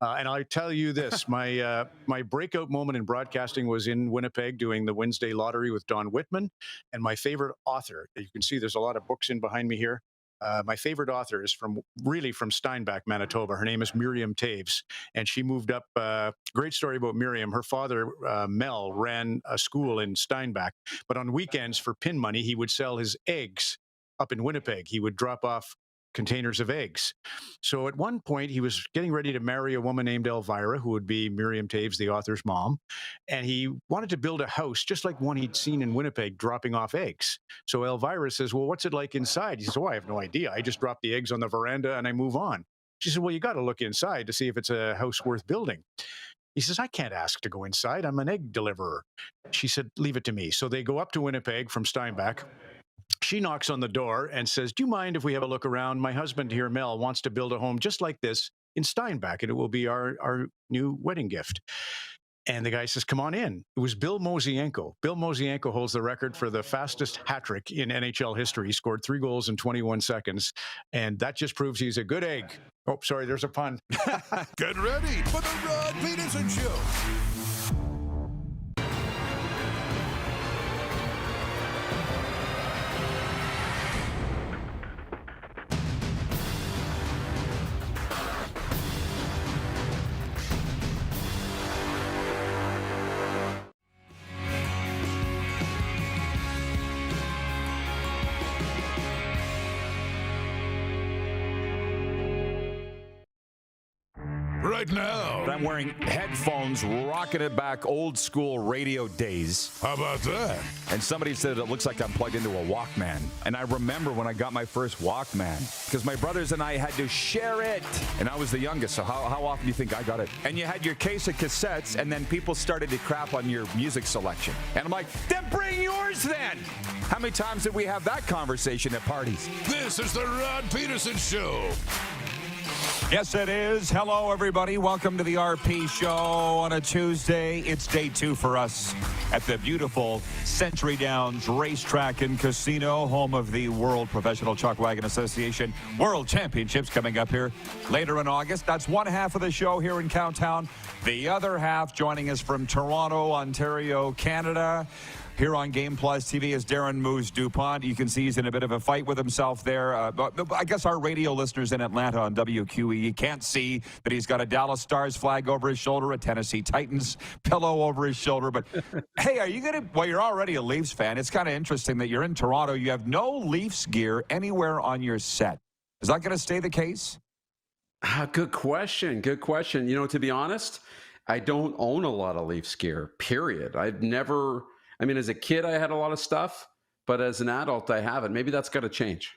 And I tell you this, my breakout moment in broadcasting was in Winnipeg doing the Wednesday Lottery with Don Whitman. And my favorite author, you can see there's a lot of books in behind me here. My favorite author is from Steinbach, Manitoba. Her name is Miriam Taves, and she moved up. Great story about Miriam. Her father, Mel, ran a school in Steinbach, but on weekends for pin money, he would sell his eggs up in Winnipeg. He would drop off containers of eggs. So at one point, he was getting ready to marry a woman named Elvira, who would be Miriam Taves, the author's mom. And he wanted to build a house just like one he'd seen in Winnipeg dropping off eggs. So Elvira says, well, what's it like inside? He says, oh, I have no idea. I just drop the eggs on the veranda and I move on. She said, well, you got to look inside to see if it's a house worth building. He says, I can't ask to go inside. I'm an egg deliverer. She said, leave it to me. So they go up to Winnipeg from Steinbach. She knocks on the door and says, do you mind if we have a look around? My husband here, Mel, wants to build a home just like this in Steinbach, and it will be our new wedding gift. And the guy says, come on in. It was Bill Mosienko. Bill Mosienko holds the record for the fastest hat trick in NHL history. He scored 3 goals in 21 seconds. And that just proves he's a good egg. Oh, sorry, there's a pun. Get ready for the Rod Pedersen Show. Right now. I'm wearing headphones, rocking it back, old school radio days. How about that? And somebody said it looks like I'm plugged into a Walkman. And I remember when I got my first Walkman, because my brothers and I had to share it. And I was the youngest, so how often do you think I got it? And you had your case of cassettes, and then people started to crap on your music selection. And I'm like, then bring yours then! How many times did we have that conversation at parties? This is the Rod Pedersen Show. Yes, it is. Hello, everybody. Welcome to the RP Show on a Tuesday. It's day 2 for us at the beautiful Century Downs Racetrack and Casino, home of the World Professional Chuck Wagon Association World Championships coming up here later in August. That's one half of the show here in Cowtown. The other half joining us from Toronto, Ontario, Canada. Here on Game Plus TV is Darren Moose DuPont. You can see he's in a bit of a fight with himself there. But I guess our radio listeners in Atlanta on WQE can't see that he's got a Dallas Stars flag over his shoulder, a Tennessee Titans pillow over his shoulder. But, hey, are you going to – well, you're already a Leafs fan. It's kind of interesting that you're in Toronto. You have no Leafs gear anywhere on your set. Is that going to stay the case? Good question. Good question. You know, to be honest, I don't own a lot of Leafs gear, period. I've never – I mean, as a kid, I had a lot of stuff, but as an adult, I haven't. Maybe that's got to change.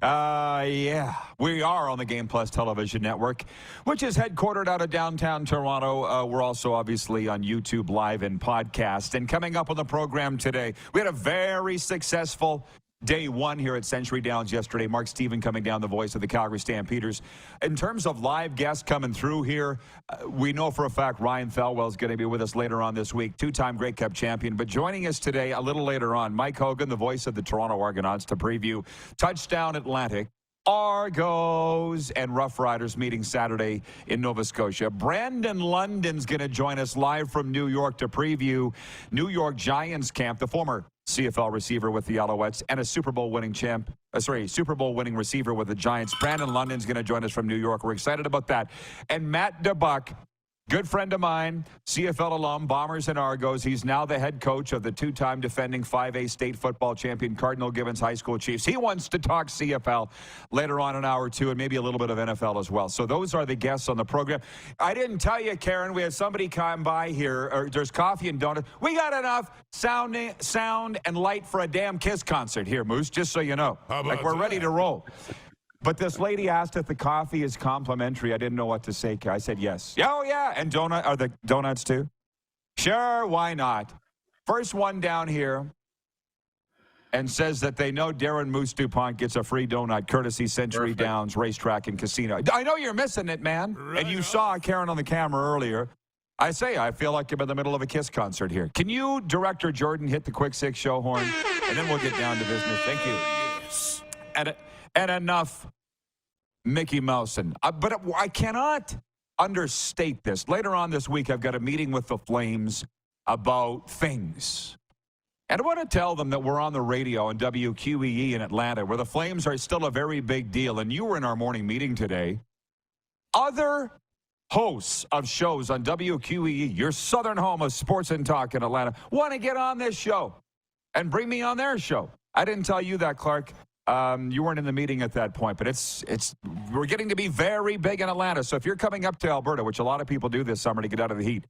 Yeah, we are on the Game Plus television network, which is headquartered out of downtown Toronto. We're also obviously on YouTube Live and podcast. And coming up on the program today, we had a very successful Day 1 here at Century Downs yesterday. Mark Stephen coming down, the voice of the Calgary Stampeders. In terms of live guests coming through here, we know for a fact Ryan Thelwell is going to be with us later on this week, 2-time Grey Cup champion. But joining us today a little later on, Mike Hogan, the voice of the Toronto Argonauts, to preview Touchdown Atlantic, Argos, and Rough Riders meeting Saturday in Nova Scotia. Brandon London's going to join us live from New York to preview New York Giants camp, the former CFL receiver with the Alouettes and a Super Bowl winning Super Bowl winning receiver with the Giants. Brandon London's going to join us from New York. We're excited about that. And Matt DeBuck, good friend of mine, CFL alum, Bombers and Argos. He's now the head coach of the 2-time defending 5A state football champion Cardinal Gibbons High School Chiefs. He wants to talk CFL later on in hour 2 and maybe a little bit of NFL as well. So those are the guests on the program. I didn't tell you, Karen, we had somebody come by here. There's coffee and donuts. We got enough sound and light for a damn Kiss concert here, Moose, just so you know. Like we're ready to roll. But this lady asked if the coffee is complimentary. I didn't know what to say. I said yes. Oh, yeah. And are the donuts too? Sure, why not? First one down here and says that they know Darren Moose DuPont gets a free donut courtesy Century Downs Racetrack and Casino. I know you're missing it, man. Right, and you saw Karen on the camera earlier. I feel like I'm in the middle of a Kiss concert here. Can you, Director Jordan, hit the quick 6 show horn? And then we'll get down to business. Thank you. Yes. And enough Mickey Mouse. But I cannot. understate this. Later on this week, I've got a meeting with the Flames about things. And I want to tell them that we're on the radio on WQEE in Atlanta, where the Flames are still a very big deal. And you were in our morning meeting today. Other hosts of shows on WQEE, your southern home of sports and talk in Atlanta, want to get on this show and bring me on their show. I didn't tell you that, Clark. You weren't in the meeting at that point, but we're getting to be very big in Atlanta. So if you're coming up to Alberta, which a lot of people do this summer to get out of the heat,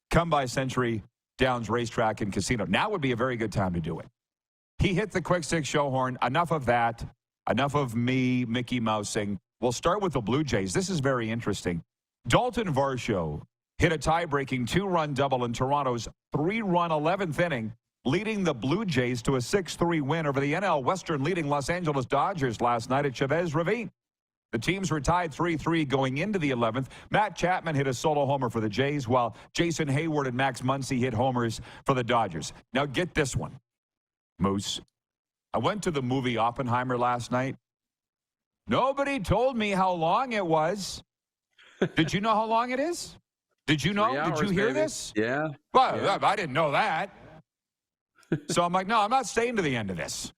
come by Century Downs Racetrack and Casino. Now would be a very good time to do it. He hit the quick stick show horn. Enough of that. Enough of me, Mickey Mousing. We'll start with the Blue Jays. This is very interesting. Dalton Varsho hit a tie-breaking 2-run double in Toronto's 3-run 11th inning, leading the Blue Jays to a 6-3 win over the NL Western leading Los Angeles Dodgers last night at Chavez Ravine. The teams were tied 3-3 going into the 11th. Matt Chapman hit a solo homer for the Jays, while Jason Hayward and Max Muncy hit homers for the Dodgers. Now get this one, Moose. I went to the movie Oppenheimer last night. Nobody told me how long it was. Did you know how long it is? Did you know? 3 hours, Did you hear baby. this? Yeah. Well, Yeah. I didn't know that. So I'm like, no, I'm not staying to the end of this.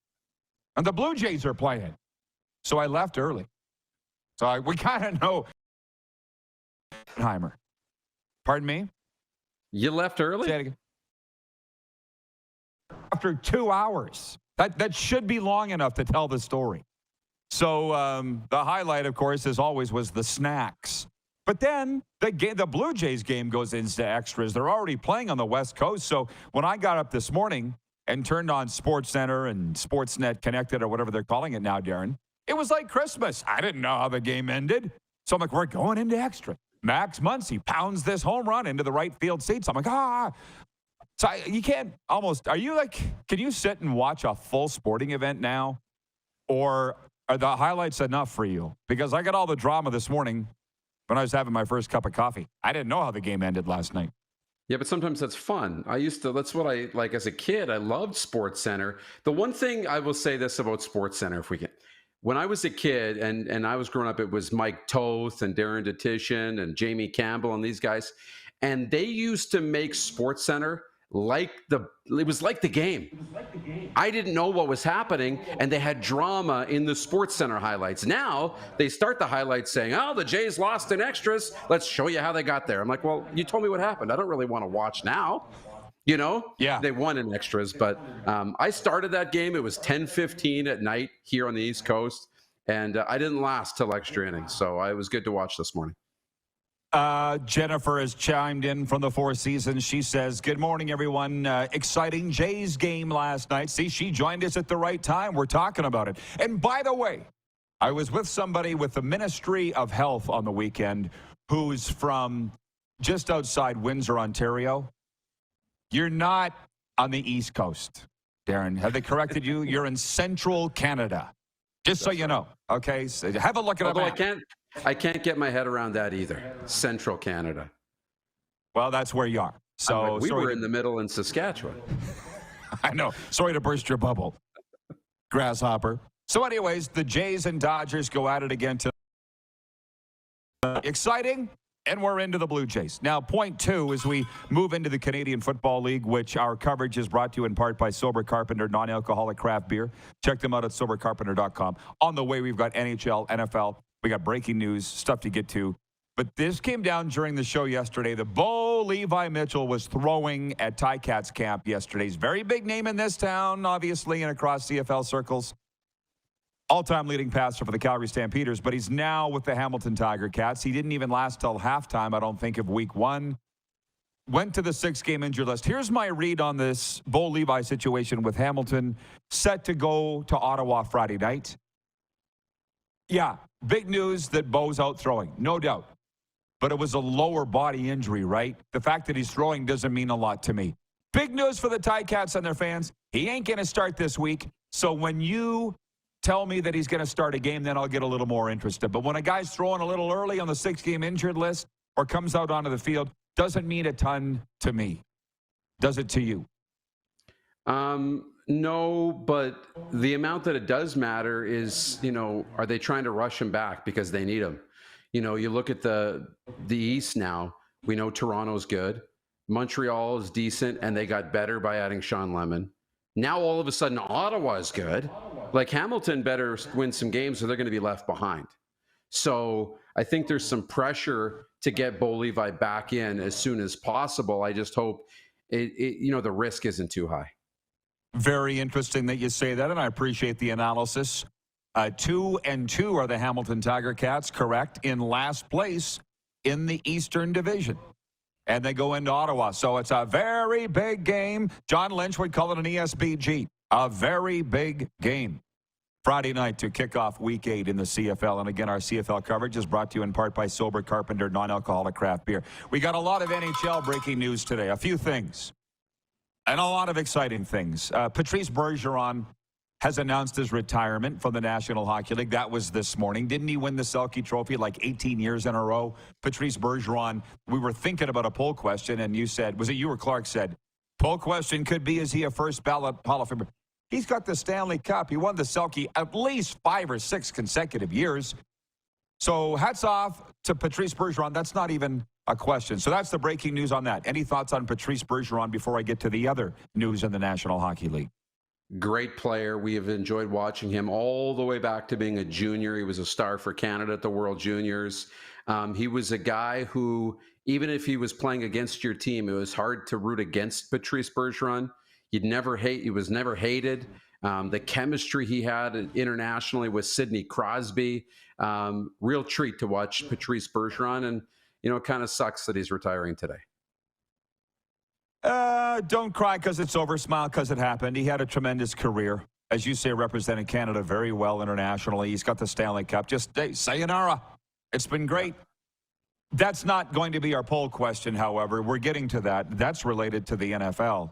And the Blue Jays are playing. So I left early. So we kind of know. Oppenheimer. Pardon me? You left Say early? it again. After 2 hours. That should be long enough to tell the story. So the highlight, of course, as always, was the snacks. But then the Blue Jays game goes into extras. They're already playing on the West Coast. So when I got up this morning and turned on SportsCenter and Sportsnet Connected or whatever they're calling it now, Darren, it was like Christmas. I didn't know how the game ended. So I'm like, we're going into extra. Max Muncy pounds this home run into the right field seats. I'm like, So you can't almost, can you sit and watch a full sporting event now? Or are the highlights enough for you? Because I got all the drama this morning when I was having my first cup of coffee. I didn't know how the game ended last night. Yeah, but sometimes that's fun. That's what I like as a kid. I loved SportsCenter. The one thing I will say this about SportsCenter, if we can. When I was a kid and I was growing up, it was Mike Toth and Darren Detition and Jamie Campbell and these guys. And they used to make SportsCenter it was like the game. I didn't know what was happening, and they had drama in the SportsCenter highlights. Now they start the highlights saying, "Oh, the Jays lost in extras. Let's show you how they got there." I'm like, "Well, you told me what happened. I don't really want to watch now." You know? Yeah. They won in extras, but I started that game. It was 10:15 at night here on the East Coast, and I didn't last till extra innings, so it was good to watch this morning. Jennifer has chimed in from the Four Seasons. She says, good morning, everyone. Exciting Jays game last night. See, she joined us at the right time. We're talking about it. And by the way, I was with somebody with the Ministry of Health on the weekend who's from just outside Windsor, Ontario. You're not on the East Coast, Darren. Have they corrected you? You're in central Canada. Just so you know. Okay? So have a look at Although it. I can't get my head around that either. Central Canada. Well, that's where you are. So we were in the middle in Saskatchewan. I know. Sorry to burst your bubble, grasshopper. So anyways, the Jays and Dodgers go at it again tonight. Exciting, and we're into the Blue Jays. Now, point two, as we move into the Canadian Football League, which our coverage is brought to you in part by Sober Carpenter, non-alcoholic craft beer. Check them out at sobercarpenter.com. On the way, we've got NHL, NFL. We got breaking news, stuff to get to. But this came down during the show yesterday. The Bo Levi Mitchell was throwing at Ticats camp yesterday. He's a very big name in this town, obviously, and across CFL circles. All-time leading passer for the Calgary Stampeders, but he's now with the Hamilton Tiger Cats. He didn't even last till halftime, I don't think, of week one. Went to the 6-game injury list. Here's my read on this Bo Levi situation with Hamilton, set to go to Ottawa Friday night. Yeah, big news that Bo's out throwing, no doubt. But it was a lower body injury, right? The fact that he's throwing doesn't mean a lot to me. Big news for the Ticats and their fans. He ain't going to start this week. So when you tell me that he's going to start a game, then I'll get a little more interested. But when a guy's throwing a little early on the 6-game injured list or comes out onto the field, doesn't mean a ton to me. Does it to you? No, but the amount that it does matter is, are they trying to rush him back because they need him? You know, you look at the East now. We know Toronto's good. Montreal is decent, and they got better by adding Sean Lemon. Now all of a sudden, Ottawa is good. Like Hamilton better win some games, or they're going to be left behind. So I think there's some pressure to get Bo Levi back in as soon as possible. I just hope the risk isn't too high. Very interesting that you say that, and I appreciate the analysis. 2-2 are the Hamilton Tiger Cats, correct, in last place in the Eastern Division. And they go into Ottawa. So it's a very big game. John Lynch would call it an ESBG. A very big game. Friday night to kick off Week 8 in the CFL. And again, our CFL coverage is brought to you in part by Sober Carpenter non-alcoholic craft beer. We got a lot of NHL breaking news today. A few things. And a lot of exciting things. Patrice Bergeron has announced his retirement from the National Hockey League. That was this morning. Didn't he win the Selke Trophy like 18 years in a row? Patrice Bergeron, we were thinking about a poll question, and you said, was it you or Clark said, poll question could be, is he a first ballot Hall of Famer? He's got the Stanley Cup. He won the Selke at least 5 or 6 consecutive years. So hats off to Patrice Bergeron. That's not even a question. So that's the breaking news on that. Any thoughts on Patrice Bergeron before I get to the other news in the National Hockey League? Great player. We have enjoyed watching him all the way back to being a junior. He was a star for Canada at the World Juniors. He was a guy who, even if he was playing against your team, it was hard to root against Patrice Bergeron. He was never hated. The chemistry he had internationally with Sidney Crosby, real treat to watch Patrice Bergeron. And, it kind of sucks that he's retiring today. Don't cry because it's over. Smile because it happened. He had a tremendous career. As you say, represented Canada very well internationally. He's got the Stanley Cup. Just sayonara. It's been great. That's not going to be our poll question, however. We're getting to that. That's related to the NFL,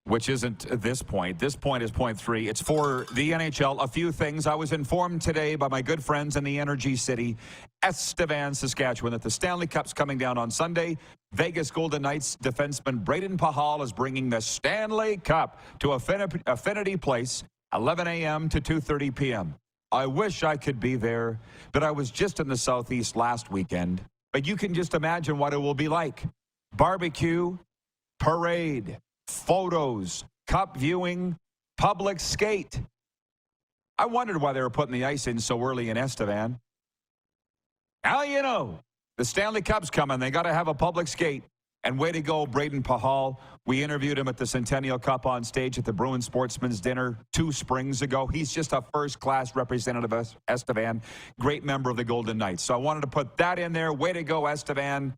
which isn't this point. This point is point 3. It's for the NHL. A few things. I was informed today by my good friends in the Energy City, Estevan, Saskatchewan, that the Stanley Cup's coming down on Sunday. Vegas Golden Knights defenseman Braden Pahal is bringing the Stanley Cup to Affinity Place, 11 a.m. to 2:30 p.m. I wish I could be there, but I was just in the Southeast last weekend. But you can just imagine what it will be like. Barbecue, parade, photos, cup viewing, public skate. I wondered why they were putting the ice in so early in Estevan. Now you know. The Stanley Cup's coming. They got to have a public skate. And way to go, Braden Pahal. We interviewed him at the Centennial Cup on stage at the Bruin Sportsman's Dinner 2 springs ago. He's just a first-class representative of Estevan. Great member of the Golden Knights. So I wanted to put that in there. Way to go, Estevan.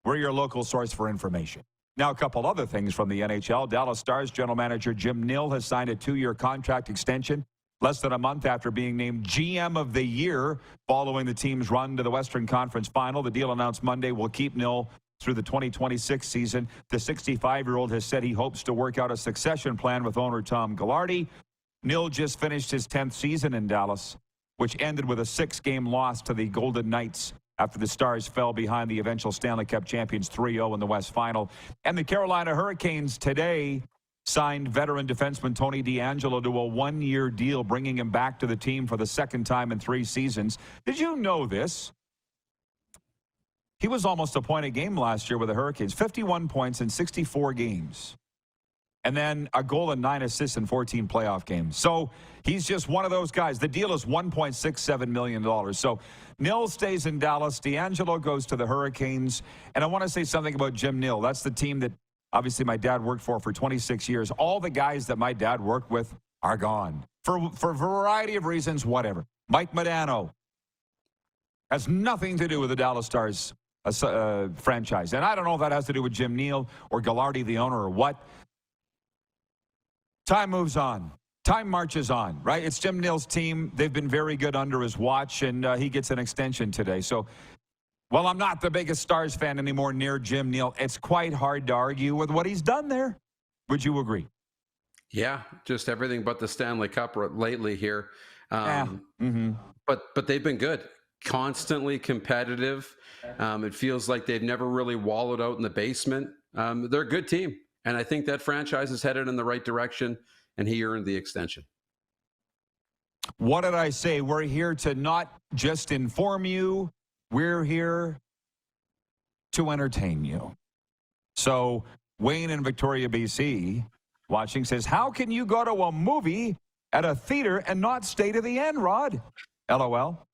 We're your local source for information. Now, a couple other things from the NHL. Dallas Stars general manager Jim Nill has signed a 2-year contract extension less than a month after being named GM of the year following the team's run to the Western Conference Final. The deal announced Monday will keep Nill through the 2026 season. The 65-year-old has said he hopes to work out a succession plan with owner Tom Ghilardi. Nill just finished his 10th season in Dallas, which ended with a 6-game loss to the Golden Knights after the Stars fell behind the eventual Stanley Cup champions 3-0 in the West Final. And the Carolina Hurricanes today signed veteran defenseman Tony DeAngelo to a 1-year deal, bringing him back to the team for the second time in 3 seasons. Did you know this? He was almost a point a game last year with the Hurricanes, 51 points in 64 games. And then a goal and 9 assists in 14 playoff games. So he's just one of those guys. The deal is $1.67 million. So Nill stays in Dallas. DeAngelo goes to the Hurricanes. And I want to say something about Jim Nill. That's the team that obviously my dad worked for 26 years. All the guys that my dad worked with are gone for a variety of reasons, whatever. Mike Modano has nothing to do with the Dallas Stars franchise. And I don't know if that has to do with Jim Nill or Ghilardi, the owner, or what. Time moves on. Time marches on, right? It's Jim Nill's team. They've been very good under his watch, and he gets an extension today. So, well, I'm not the biggest Stars fan anymore near Jim Nill. It's quite hard to argue with what he's done there. Would you agree? Yeah, just everything but the Stanley Cup lately here. But they've been good. Constantly competitive. It feels like they've never really wallowed out in the basement. They're a good team. And I think that franchise is headed in the right direction, and he earned the extension. What did I say? We're here to not just inform you. We're here to entertain you. So Wayne in Victoria, BC, watching, says, how can you go to a movie at a theater and not stay to the end, Rod? LOL.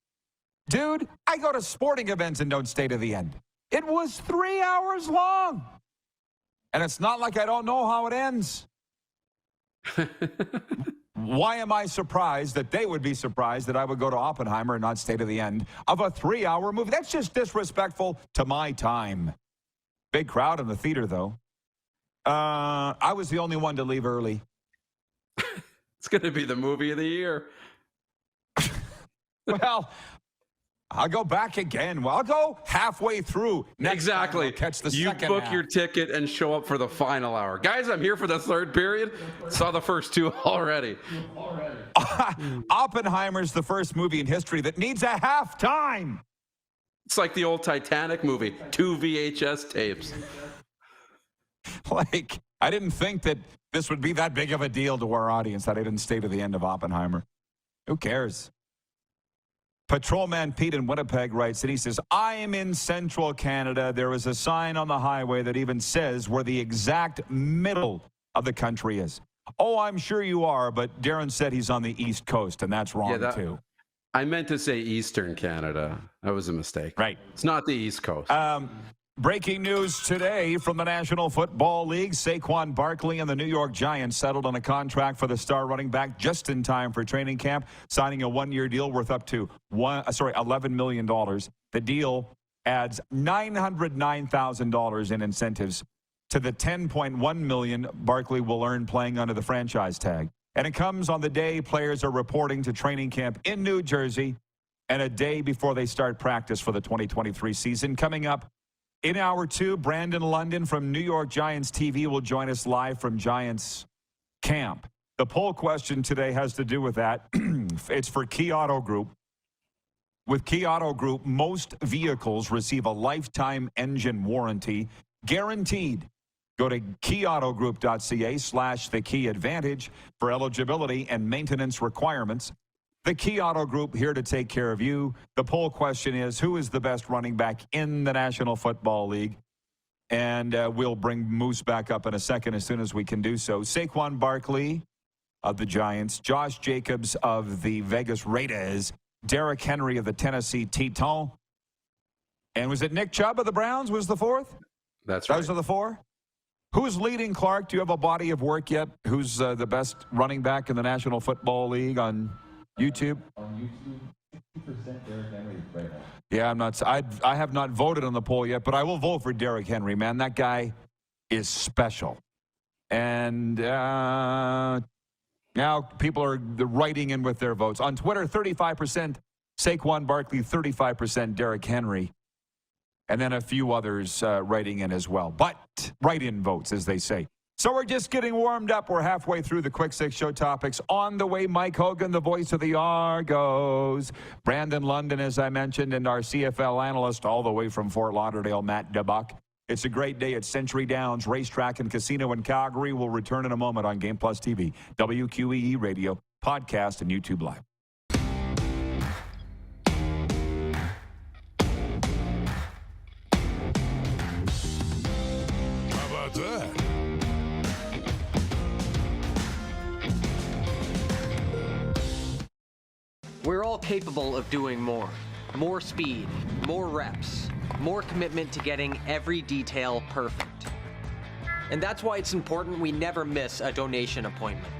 Dude, I go to sporting events and don't stay to the end. It was 3 hours long. And it's not like I don't know how it ends. Why am I surprised that they would be surprised that I would go to Oppenheimer and not stay to the end of a 3-hour movie? That's just disrespectful to my time. Big crowd in the theater, though. I was the only one to leave early. It's going to be the movie of the year. Well, I'll go back again. Well, I'll go halfway through. Exactly. Catch the you second book half. your ticket and show up for the final hour. Guys, I'm here for the third period. Saw the first two already. Oppenheimer's the first movie in history that needs a halftime. It's like the old Titanic movie, 2 VHS tapes. Like, I didn't think that this would be that big of a deal to our audience that I didn't stay to the end of Oppenheimer. Who cares? Patrolman Pete in Winnipeg writes, and he says, I am in central Canada. There is a sign on the highway that even says where the exact middle of the country is. Oh, I'm sure you are, but Darren said he's on the East Coast, and that's wrong, too. I meant to say Eastern Canada. That was a mistake. Right. It's not the East Coast. Breaking news today from the National Football League. Saquon Barkley and the New York Giants settled on a contract for the star running back just in time for training camp, signing a one-year deal worth up to $11 million. The deal adds $909,000 in incentives to the $10.1 million Barkley will earn playing under the franchise tag. And it comes on the day players are reporting to training camp in New Jersey and a day before they start practice for the 2023 season. Coming up in hour two, Brandon London from New York Giants TV will join us live from Giants camp. The poll question today has to do with that. It's for Key Auto Group. With Key Auto Group, most vehicles receive a lifetime engine warranty guaranteed. Go to keyautogroup.ca/the Key Advantage for eligibility and maintenance requirements. The Key Auto Group here to take care of you. The poll question is, who is the best running back in the National Football League? And we'll bring Moose back up in a second as soon as we can do so. Saquon Barkley of the Giants, Josh Jacobs of the Vegas Raiders, Derrick Henry of the Tennessee Titans, and was it Nick Chubb of the Browns was the fourth? That's right. Those are the four? Who's leading, Clark? Do you have a body of work yet? Who's the best running back in the National Football League on YouTube? On YouTube, 60% Derrick Henry right now. Yeah, I'm not. I have not voted on the poll yet, but I will vote for Derrick Henry. Man, that guy is special. And now people are writing in with their votes on Twitter. 35% Saquon Barkley, 35% Derrick Henry, and then a few others writing in as well. But write-in votes, as they say. So we're just getting warmed up. We're halfway through the Quick Six Show topics. On the way, Mike Hogan, the voice of the Argos. Brandon London, as I mentioned, and our CFL analyst all the way from Fort Lauderdale, Matt DeBuck. It's a great day at Century Downs Racetrack and Casino in Calgary. We'll return in a moment on Game Plus TV, WQEE Radio, podcast, and YouTube Live. How about that? We're all capable of doing more. More speed, more reps, more commitment to getting every detail perfect. And that's why it's important we never miss a donation appointment.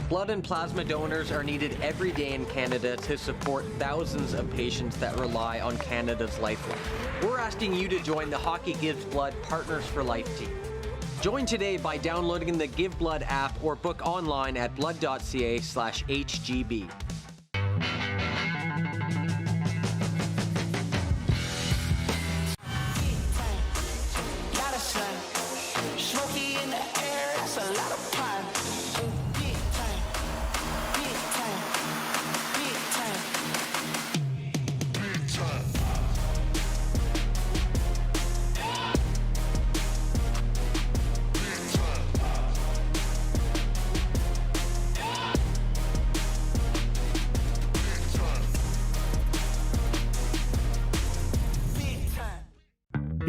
Blood and plasma donors are needed every day in Canada to support thousands of patients that rely on Canada's lifeline. We're asking you to join the Hockey Gives Blood Partners for Life team. Join today by downloading the Give Blood app or book online at blood.ca/HGB.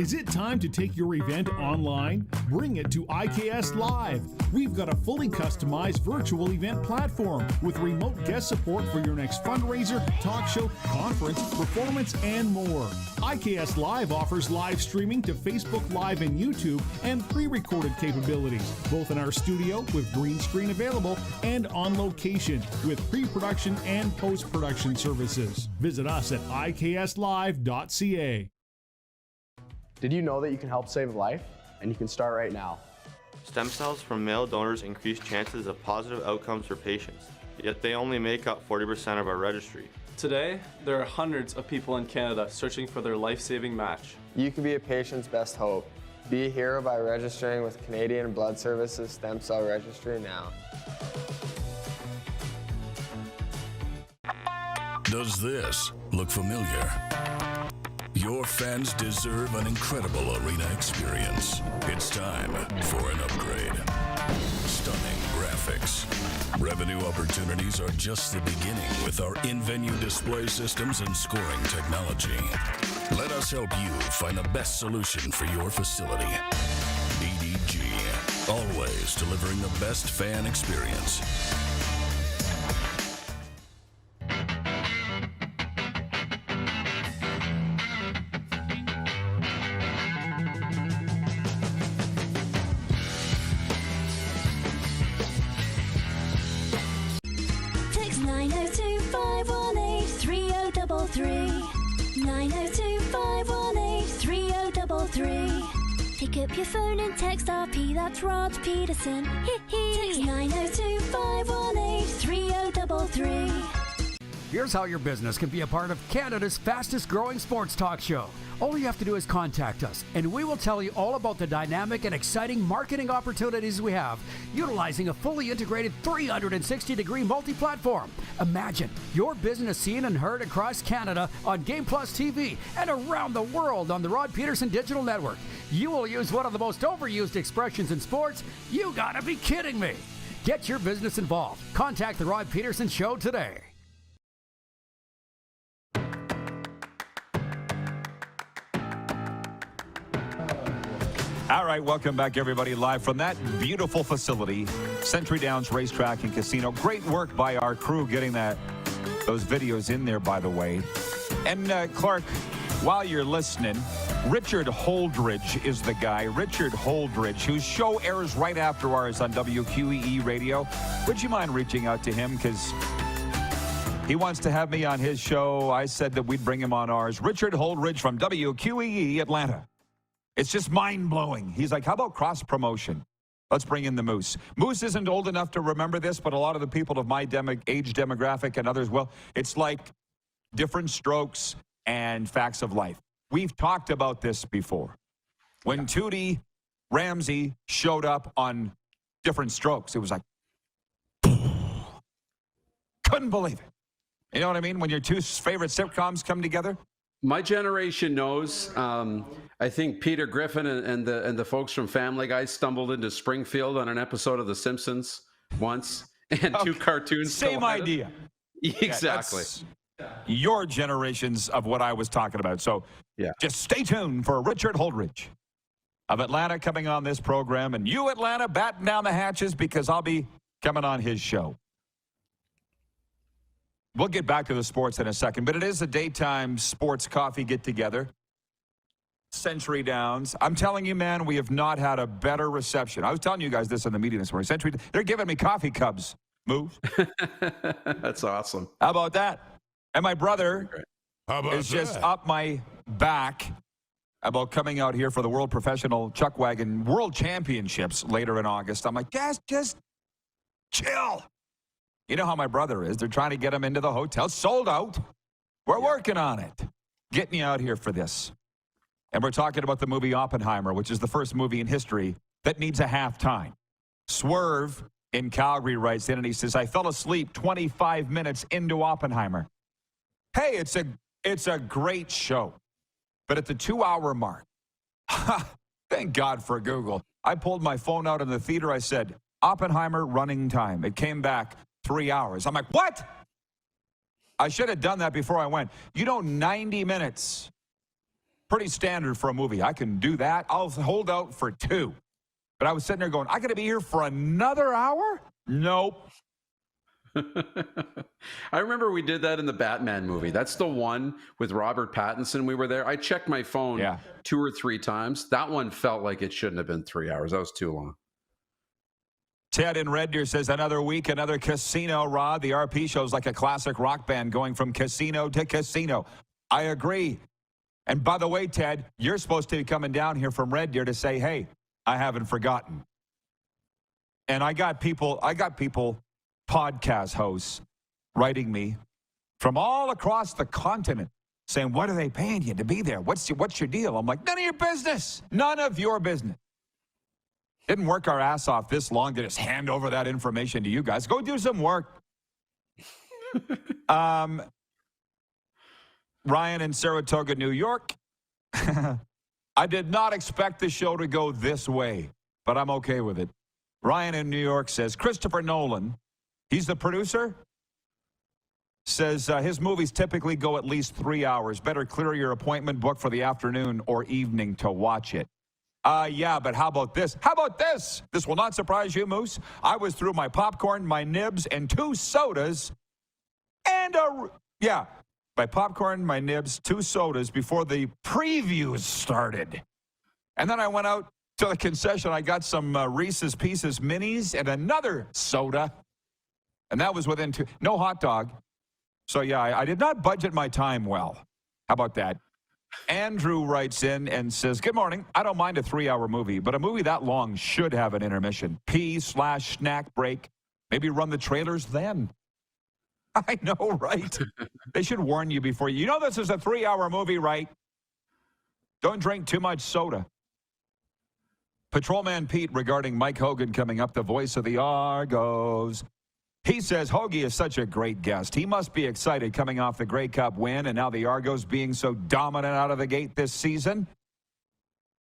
Is it time to take your event online? Bring it to IKS Live. We've got a fully customized virtual event platform with remote guest support for your next fundraiser, talk show, conference, performance, and more. IKS Live offers live streaming to Facebook Live and YouTube and pre-recorded capabilities, both in our studio with green screen available and on location with pre-production and post-production services. Visit us at ikslive.ca. Did you know that you can help save a life? And you can start right now. Stem cells from male donors increase chances of positive outcomes for patients, yet they only make up 40% of our registry. Today, there are hundreds of people in Canada searching for their life-saving match. You can be a patient's best hope. Be a hero by registering with Canadian Blood Services Stem Cell Registry now. Does this look familiar? Your fans deserve an incredible arena experience. It's time for an upgrade. Stunning graphics. Revenue opportunities are just the beginning with our in-venue display systems and scoring technology. Let us help you find the best solution for your facility. EDG, always delivering the best fan experience. Text 902-518-3033. 902-518-3033. Pick up your phone and text RP, that's Rod Pedersen. Text 902-518-3033. Here's how your business can be a part of Canada's fastest growing sports talk show. All you have to do is contact us, and we will tell you all about the dynamic and exciting marketing opportunities we have, utilizing a fully integrated 360-degree multi-platform. Imagine your business seen and heard across Canada on Game Plus TV and around the world on the Rod Pedersen Digital Network. You will use one of the most overused expressions in sports. You gotta be kidding me. Get your business involved. Contact the Rod Pedersen Show today. All right, welcome back, everybody, live from that beautiful facility, Century Downs Racetrack and Casino. Great work by our crew getting those videos in there, by the way. And Clark, while you're listening, Richard Holdridge is the guy. Richard Holdridge, whose show airs right after ours on WQEE Radio. Would you mind reaching out to him? Because he wants to have me on his show. I said that we'd bring him on ours. Richard Holdridge from WQEE Atlanta. It's just mind-blowing. He's like, how about cross-promotion? Let's bring in the Moose. Moose isn't old enough to remember this, but a lot of the people of my age demographic and others will. It's like different strokes and facts of life. We've talked about this before. When Tootie Ramsey showed up on Different Strokes, it was like, couldn't believe it. You know what I mean? When your two favorite sitcoms come together. My generation knows. I think Peter Griffin and the folks from Family Guy stumbled into Springfield on an episode of The Simpsons once, and two cartoons. Same collided. idea. Exactly. Your generations of what I was talking about. So just stay tuned for Richard Holdridge of Atlanta coming on this program. And you, Atlanta, batten down the hatches because I'll be coming on his show. We'll get back to the sports in a second, but it is a daytime sports coffee get-together. Century Downs. I'm telling you, man, we have not had a better reception. I was telling you guys this in the meeting this morning. Century, they're giving me coffee cups. Move. That's awesome. How about that? And my brother is just up my back about coming out here for the World Professional Chuck Wagon World Championships later in August. I'm like, just chill. You know how my brother is. They're trying to get him into the hotel. Sold out. We're working on it. Getting you out here for this. And we're talking about the movie Oppenheimer, which is the first movie in history that needs a halftime. Swerve in Calgary writes in and he says, I fell asleep 25 minutes into Oppenheimer. Hey, it's a great show. But at the 2-hour mark, thank God for Google. I pulled my phone out in the theater. I said, Oppenheimer running time. It came back 3 hours. I'm like, what? I should have done that before I went. 90 minutes Pretty standard for a movie. I can do that. I'll hold out for 2. But I was sitting there going, I got to be here for another hour? Nope. I remember we did that in the Batman movie. That's the one with Robert Pattinson. We were there. I checked my phone 2 or 3 times. That one felt like it shouldn't have been 3 hours. That was too long. Ted in Red Deer says, another week, another casino, Rod. The RP show's like a classic rock band going from casino to casino. I agree. And by the way, Ted, you're supposed to be coming down here from Red Deer to say, hey, I haven't forgotten. And I got people, podcast hosts, writing me from all across the continent saying, what are they paying you to be there? What's your deal? I'm like, none of your business. None of your business. Didn't work our ass off this long to just hand over that information to you guys. Go do some work. Ryan in Saratoga, New York. I did not expect the show to go this way, but I'm okay with it. Ryan in New York says, Christopher Nolan, he's the producer, says his movies typically go at least 3 hours. Better clear your appointment book for the afternoon or evening to watch it. Yeah, but how about this? How about this? This will not surprise you, Moose. I was through my popcorn, my nibs, and 2 sodas, and my popcorn, my nibs, 2 sodas before the previews started. And then I went out to the concession. I got some Reese's Pieces minis and another soda. And that was within 2. No hot dog. So, yeah, I did not budget my time well. How about that? Andrew writes in and says, good morning. I don't mind a 3-hour movie, but a movie that long should have an intermission. Pee/snack break. Maybe run the trailers then. I know, right? They should warn you before you know this is a 3-hour movie, right? Don't drink too much soda. Patrolman Pete regarding Mike Hogan coming up, the voice of the Argos. He says Hoagie is such a great guest. He must be excited coming off the Grey Cup win and now the Argos being so dominant out of the gate this season.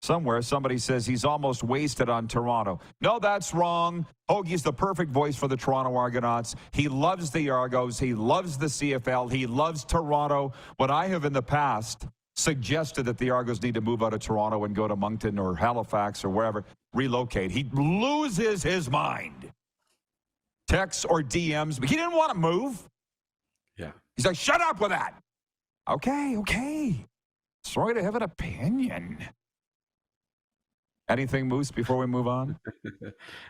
Somewhere somebody says he's almost wasted on Toronto. No, that's wrong. Hoagie's the perfect voice for the Toronto Argonauts. He loves the Argos. He loves the CFL. He loves Toronto. When I have in the past suggested that the Argos need to move out of Toronto and go to Moncton or Halifax or wherever, relocate, he loses his mind. Texts or DMs, but he didn't want to move. Yeah. He's like, shut up with that. Okay. Sorry to have an opinion. Anything, Moose, before we move on?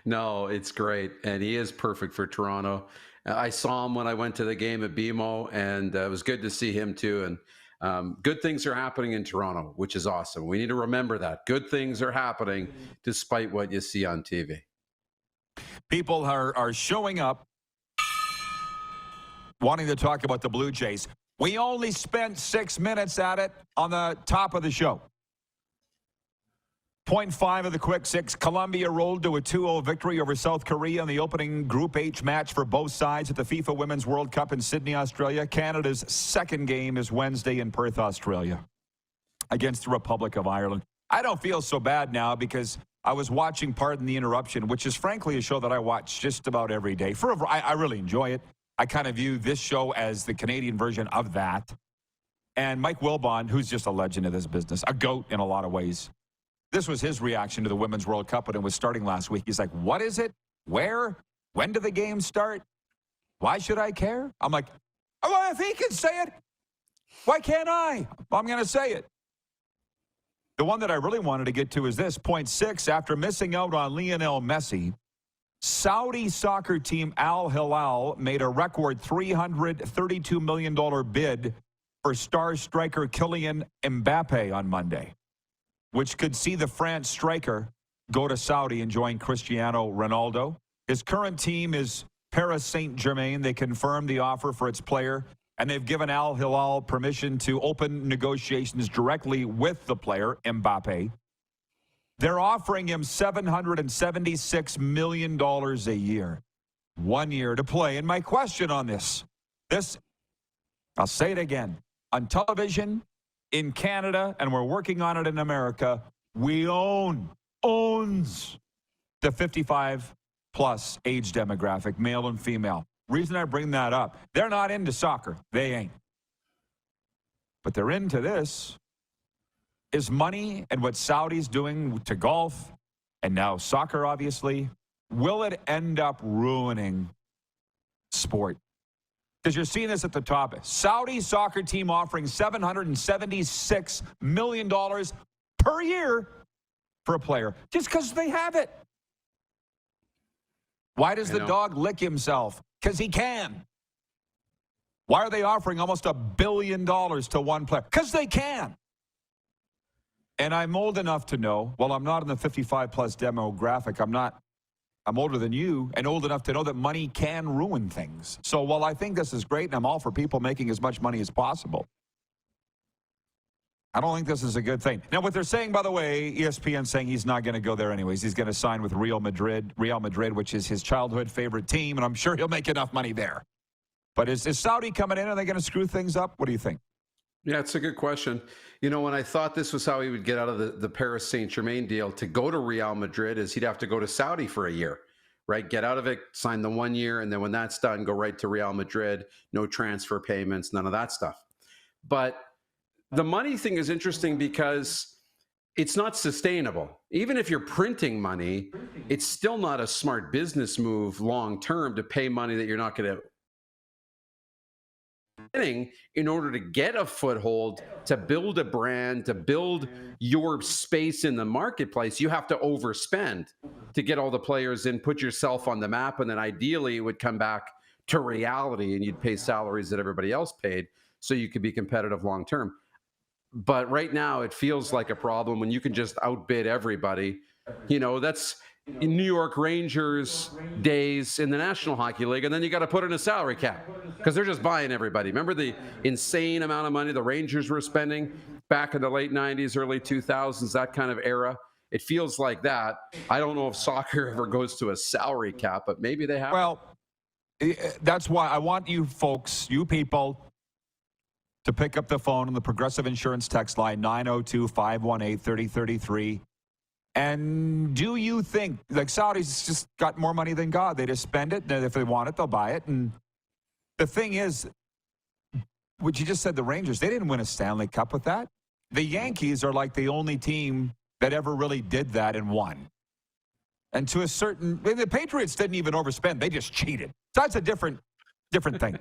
No, it's great. And he is perfect for Toronto. I saw him when I went to the game at BMO, and it was good to see him too. And good things are happening in Toronto, which is awesome. We need to remember that. Good things are happening despite what you see on TV. People are showing up wanting to talk about the Blue Jays. We only spent 6 minutes at it on the top of the show. 0.5 of the quick 6. Colombia rolled to a 2-0 victory over South Korea in the opening Group H match for both sides at the FIFA Women's World Cup in Sydney, Australia. Canada's second game is Wednesday in Perth, Australia, against the Republic of Ireland. I don't feel so bad now because I was watching Pardon the Interruption, which is frankly a show that I watch just about every day. I really enjoy it. I kind of view this show as the Canadian version of that. And Mike Wilbon, who's just a legend of this business, a GOAT in a lot of ways. This was his reaction to the Women's World Cup when it was starting last week. He's like, what is it? Where? When do the games start? Why should I care? I'm like, oh, well, if he can say it, why can't I? I'm going to say it. The one that I really wanted to get to is this, 0.6. After missing out on Lionel Messi, Saudi soccer team Al Hilal made a record $332 million bid for star striker Kylian Mbappe on Monday, which could see the France striker go to Saudi and join Cristiano Ronaldo. His current team is Paris Saint-Germain. They confirmed the offer for its player, and they've given Al Hilal permission to open negotiations directly with the player, Mbappe. They're offering him $776 million a year, 1 year to play. And my question on this, I'll say it again, on television, in Canada, and we're working on it in America, we owns the 55-plus age demographic, male and female. Reason I bring that up, they're not into soccer. They ain't. But they're into this. Is money and what Saudi's doing to golf and now soccer, obviously, will it end up ruining sport? Because you're seeing this at the top. Saudi soccer team offering $776 million per year for a player just because they have it. Why does the dog lick himself? Because he can. Why are they offering almost $1 billion to one player? Because they can. And I'm old enough to know, well, I'm not in the 55-plus demographic. I'm older than you and old enough to know that money can ruin things. So while I think this is great and I'm all for people making as much money as possible, I don't think this is a good thing. Now, what they're saying, by the way, ESPN saying he's not going to go there anyways. He's going to sign with Real Madrid, which is his childhood favorite team, and I'm sure he'll make enough money there. But is Saudi coming in? Are they going to screw things up? What do you think? Yeah, it's a good question. You know, when I thought this was how he would get out of the Paris Saint-Germain deal to go to Real Madrid is he'd have to go to Saudi for a year, right? Get out of it, sign the 1 year, and then when that's done, go right to Real Madrid, no transfer payments, none of that stuff. But the money thing is interesting because it's not sustainable. Even if you're printing money, it's still not a smart business move long-term to pay money that you're not going to in order to get a foothold, to build a brand, to build your space in the marketplace. You have to overspend to get all the players in, put yourself on the map, and then ideally it would come back to reality and you'd pay salaries that everybody else paid so you could be competitive long term. But right now it feels like a problem when you can just outbid everybody. You know, that's New York Rangers days in the National Hockey League, and then you got to put in a salary cap because they're just buying everybody. Remember the insane amount of money the Rangers were spending back in the late 90s, early 2000s, that kind of era? It feels like that. I don't know if soccer ever goes to a salary cap, but maybe they have. Well, that's why I want you folks, you people, to pick up the phone on the Progressive Insurance text line, 902-518-3033. And do you think, like, Saudis just got more money than God? They just spend it, and if they want it, they'll buy it. And the thing is, what you just said, the Rangers, they didn't win a Stanley Cup with that. The Yankees are like the only team that ever really did that and won. And to a certain, the Patriots didn't even overspend. They just cheated. So that's a different thing.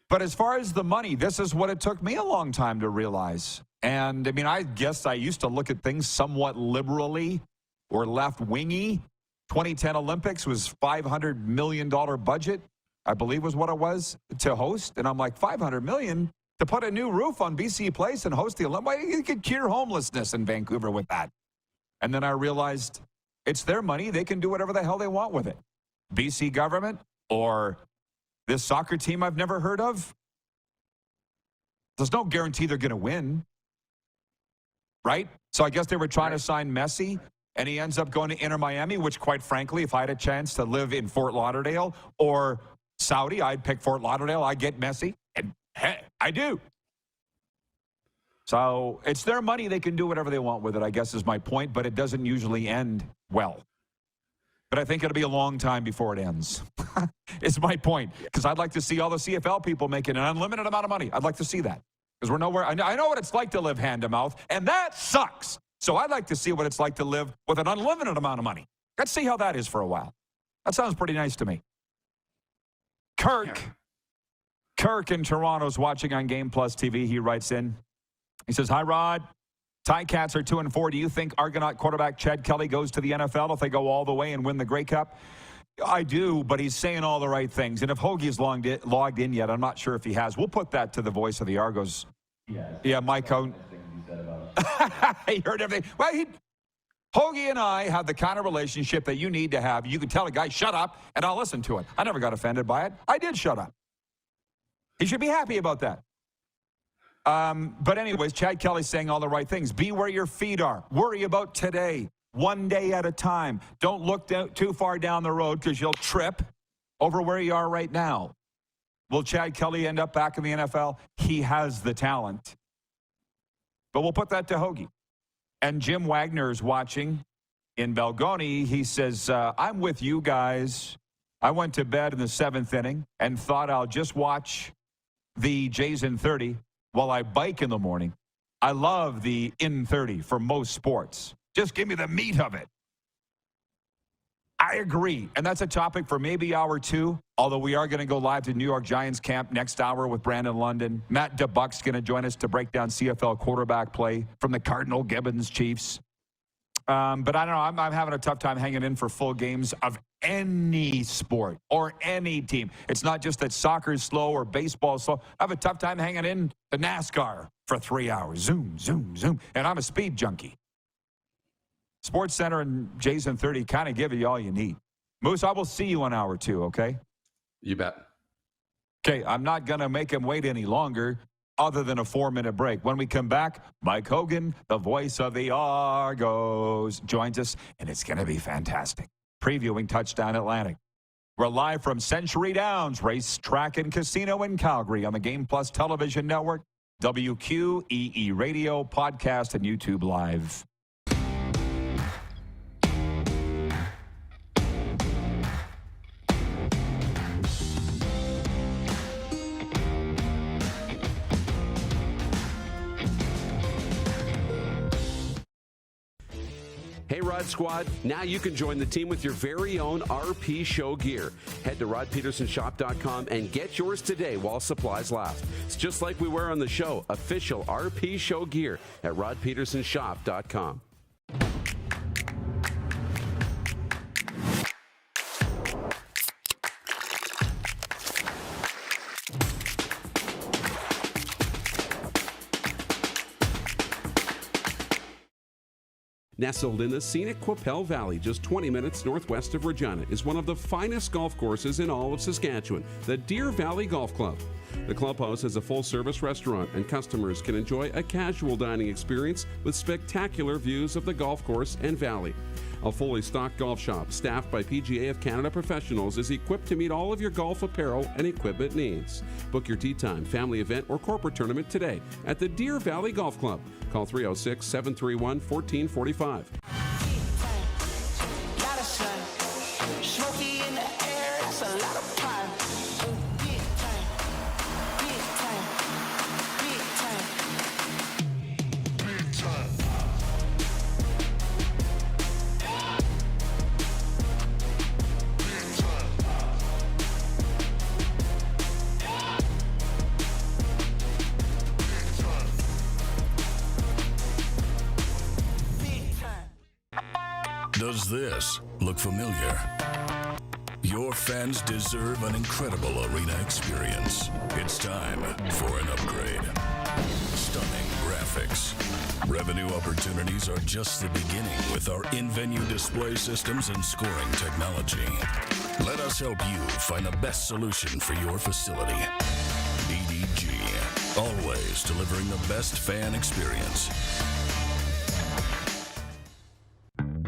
But as far as the money, this is what it took me a long time to realize. And, I mean, I guess I used to look at things somewhat liberally or left-wingy. 2010 Olympics was $500 million budget, I believe was what it was, to host. And I'm like, $500 million to put a new roof on BC Place and host the Olympics? You could cure homelessness in Vancouver with that. And then I realized it's their money. They can do whatever the hell they want with it. BC government or this soccer team I've never heard of, there's no guarantee they're going to win. Right? So I guess they were trying to sign Messi, and he ends up going to Inter Miami, which, quite frankly, if I had a chance to live in Fort Lauderdale or Saudi, I'd pick Fort Lauderdale. I get Messi, and hey, I do. So it's their money. They can do whatever they want with it, I guess is my point, but it doesn't usually end well. But I think it'll be a long time before it ends, is my point, because I'd like to see all the CFL people making an unlimited amount of money. I'd like to see that. Because we're nowhere. I know what it's like to live hand to mouth, and that sucks. So I'd like to see what it's like to live with an unlimited amount of money. Let's see how that is for a while. That sounds pretty nice to me. Kirk in Toronto's watching on Game Plus TV. He writes in. He says, "Hi, Rod. Ticats are 2-4. Do you think Argonaut quarterback Chad Kelly goes to the NFL if they go all the way and win the Grey Cup?" I do, but he's saying all the right things. And if Hoagie's logged in yet, I'm not sure if he has. We'll put that to the voice of the Argos. Yeah, Mike. You heard everything. Well, Hoagie and I have the kind of relationship that you need to have. You can tell a guy, shut up, and I'll listen to it. I never got offended by it. I did shut up. He should be happy about that. But anyways, Chad Kelly's saying all the right things. Be where your feet are. Worry about today. One day at a time. Don't look too far down the road because you'll trip over where you are right now. Will Chad Kelly end up back in the NFL? He has the talent. But we'll put that to Hoagie. And Jim Wagner's watching in Belgoni. He says, I'm with you guys. I went to bed in the 7th inning and thought I'll just watch the Jays in 30 while I bike in the morning. I love the in 30 for most sports. Just give me the meat of it. I agree. And that's a topic for maybe hour 2, although we are going to go live to New York Giants camp next hour with Brandon London. Matt DeBuck's going to join us to break down CFL quarterback play from the Cardinal Gibbons Chiefs. But I don't know. I'm having a tough time hanging in for full games of any sport or any team. It's not just that soccer is slow or baseball is slow. I have a tough time hanging in to NASCAR for 3 hours. Zoom, zoom, zoom. And I'm a speed junkie. Sports Center and Jason 30 kind of give you all you need. Moose, I will see you in hour 2, okay? You bet. Okay, I'm not going to make him wait any longer other than a 4-minute break. When we come back, Mike Hogan, the voice of the Argos, joins us, and it's going to be fantastic. Previewing Touchdown Atlantic. We're live from Century Downs Racetrack and Casino in Calgary on the Game Plus Television Network, WQEE Radio, podcast, and YouTube Live. Hey, Rod Squad, now you can join the team with your very own RP Show gear. Head to rodpetersonshop.com and get yours today while supplies last. It's just like we wear on the show, official RP Show gear at rodpetersonshop.com. Nestled in the scenic Qu'Appelle Valley, just 20 minutes northwest of Regina, is one of the finest golf courses in all of Saskatchewan, the Deer Valley Golf Club. The clubhouse has a full-service restaurant, and customers can enjoy a casual dining experience with spectacular views of the golf course and valley. A fully stocked golf shop, staffed by PGA of Canada professionals, is equipped to meet all of your golf apparel and equipment needs. Book your tee time, family event, or corporate tournament today at the Deer Valley Golf Club. Call 306-731-1445. Does this look familiar? Your fans deserve an incredible arena experience. It's time for an upgrade. Stunning graphics. Revenue opportunities are just the beginning with our in-venue display systems and scoring technology. Let us help you find the best solution for your facility. EDG, always delivering the best fan experience.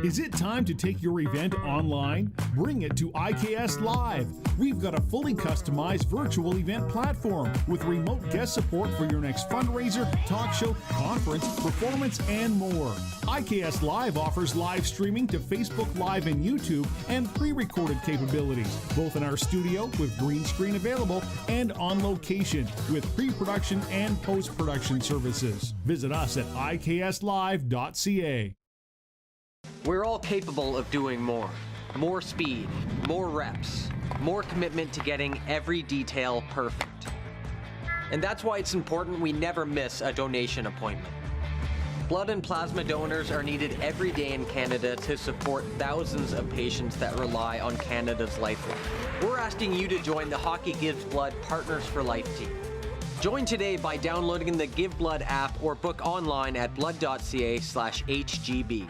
Is it time to take your event online? Bring it to IKS Live. We've got a fully customized virtual event platform with remote guest support for your next fundraiser, talk show, conference, performance, and more. IKS Live offers live streaming to Facebook Live and YouTube and pre-recorded capabilities, both in our studio with green screen available and on location with pre-production and post-production services. Visit us at ikslive.ca. We're all capable of doing more. More speed, more reps, more commitment to getting every detail perfect. And that's why it's important we never miss a donation appointment. Blood and plasma donors are needed every day in Canada to support thousands of patients that rely on Canada's lifeline. We're asking you to join the Hockey Gives Blood Partners for Life team. Join today by downloading the Give Blood app or book online at blood.ca/HGB.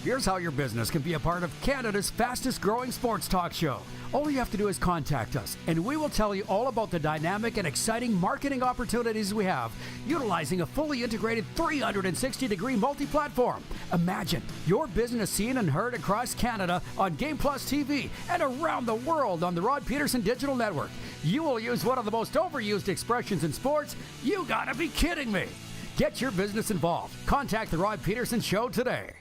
Here's how your business can be a part of Canada's fastest growing sports talk show. All you have to do is contact us, and we will tell you all about the dynamic and exciting marketing opportunities we have, utilizing a fully integrated 360-degree multi-platform. Imagine your business seen and heard across Canada on Game Plus TV and around the world on the Rod Pedersen Digital Network. You will use one of the most overused expressions in sports. You gotta be kidding me. Get your business involved. Contact the Rod Pedersen Show today.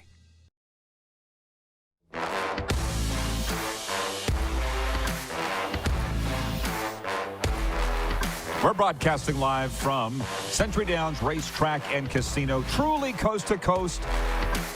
We're broadcasting live from Century Downs Racetrack and Casino, truly coast to coast,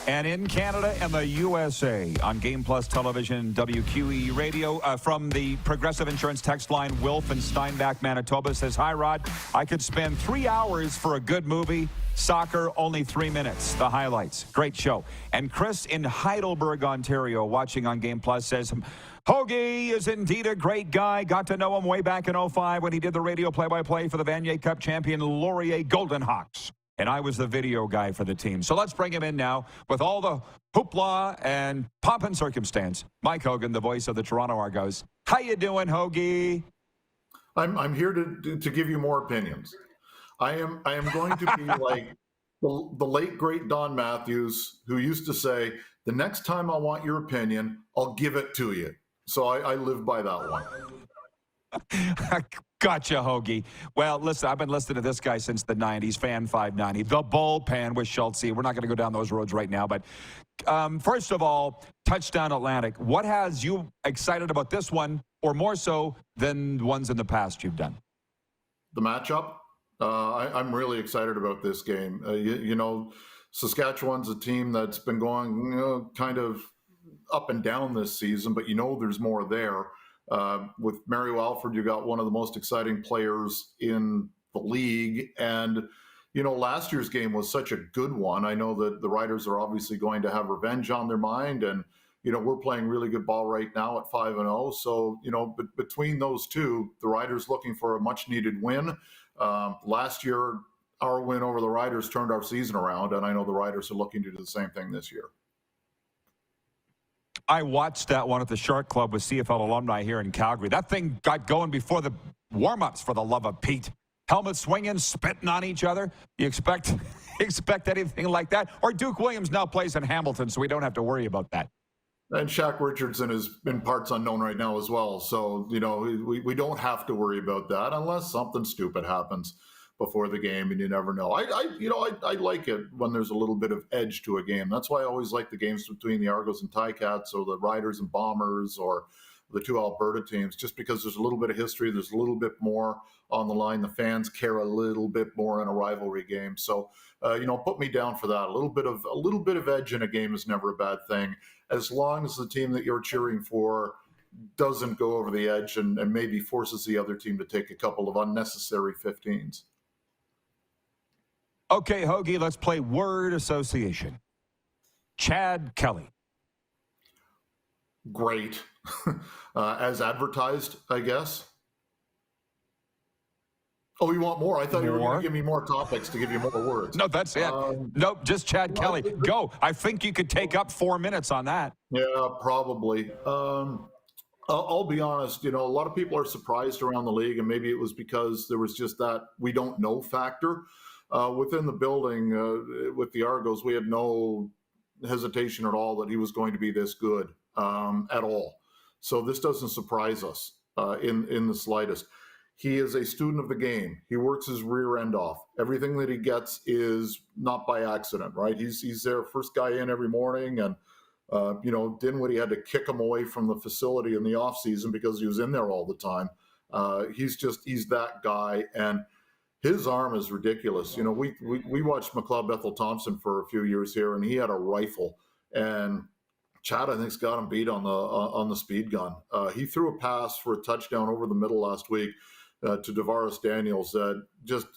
and in Canada and the USA on Game Plus Television, WQE Radio. From the Progressive Insurance text line, Wilf in Steinbach, Manitoba says, "Hi, Rod. I could spend 3 hours for a good movie. Soccer, only 3 minutes. The highlights. Great show." And Chris in Heidelberg, Ontario, watching on Game Plus, says, "Hoagie is indeed a great guy. Got to know him way back in 05 when he did the radio play-by-play for the Vanier Cup champion Laurier Golden Hawks. And I was the video guy for the team." So let's bring him in now with all the hoopla and pomp and circumstance. Mike Hogan, the voice of the Toronto Argonauts. How you doing, Hoagie? I'm here to give you more opinions. I am going to be like the late great Don Matthews, who used to say, "The next time I want your opinion, I'll give it to you." So I live by that one. Gotcha, Hoagie. Well, listen, I've been listening to this guy since the 90s, Fan 590, the bullpen with Schultz. We're not going to go down those roads right now, but first of all, Touchdown Atlantic. What has you excited about this one, or more so than ones in the past you've done? The matchup. I'm really excited about this game. You know, Saskatchewan's a team that's been going kind of up and down this season, but you know there's more there. With Mario Alford, you got one of the most exciting players in the league. And, you know, last year's game was such a good one. I know that the Riders are obviously going to have revenge on their mind. And, you know, we're playing really good ball right now at 5-0. So, you know, between those two, the Riders looking for a much needed win. Last year, our win over the Riders turned our season around. And I know the Riders are looking to do the same thing this year. I watched that one at the Shark Club with CFL alumni here in Calgary. That thing got going before the warm-ups, for the love of Pete. Helmet swinging, spitting on each other. You expect anything like that? Or Duke Williams now plays in Hamilton, so we don't have to worry about that. And Shaq Richardson is in parts unknown right now as well. So, you know, we don't have to worry about that unless something stupid happens before the game, and you never know. I like it when there's a little bit of edge to a game. That's why I always like the games between the Argos and Ticats, or the Riders and Bombers, or the two Alberta teams, just because there's a little bit of history, there's a little bit more on the line. The fans care a little bit more in a rivalry game. So, you know, put me down for that. A little bit of edge in a game is never a bad thing, as long as the team that you're cheering for doesn't go over the edge and maybe forces the other team to take a couple of unnecessary 15s. Okay, Hoagie, let's play word association. Chad Kelly. Great. As advertised, I guess. Oh, you want more? I thought you were going to give me more topics to give you more words. No, that's it. Nope, just Chad Kelly. Go. I think you could take up 4 minutes on that. Yeah, probably. I'll be honest, you know, a lot of people are surprised around the league, and maybe it was because there was just that we don't know factor. Within the building with the Argos, we had no hesitation at all that he was going to be this good at all. So this doesn't surprise us in the slightest. He is a student of the game. He works his rear end off. Everything that he gets is not by accident, right? He's there, first guy in every morning, and you know, Dinwiddie had to kick him away from the facility in the off season because he was in there all the time. He's that guy, and his arm is ridiculous. You know, we watched McLeod Bethel Thompson for a few years here, and he had a rifle, and Chad, I think's got him beat on the speed gun. He threw a pass for a touchdown over the middle last week to Devaris Daniels that just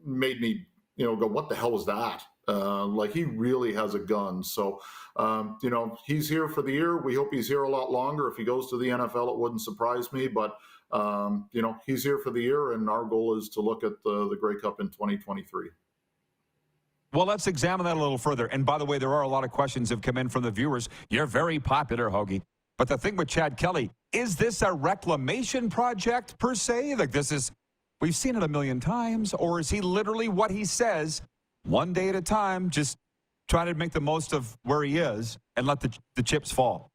made me, you know, go, what the hell was that? Like, he really has a gun. So, you know, he's here for the year. We hope he's here a lot longer. If he goes to the NFL, it wouldn't surprise me. But, you know, he's here for the year, and our goal is to look at the Grey Cup in 2023. Well, let's examine that a little further. And by the way, there are a lot of questions that have come in from the viewers. You're very popular, Hoagie. But the thing with Chad Kelly, is this a reclamation project per se? Like, this is, we've seen it a million times, or is he literally what he says, one day at a time, just trying to make the most of where he is and let the chips fall?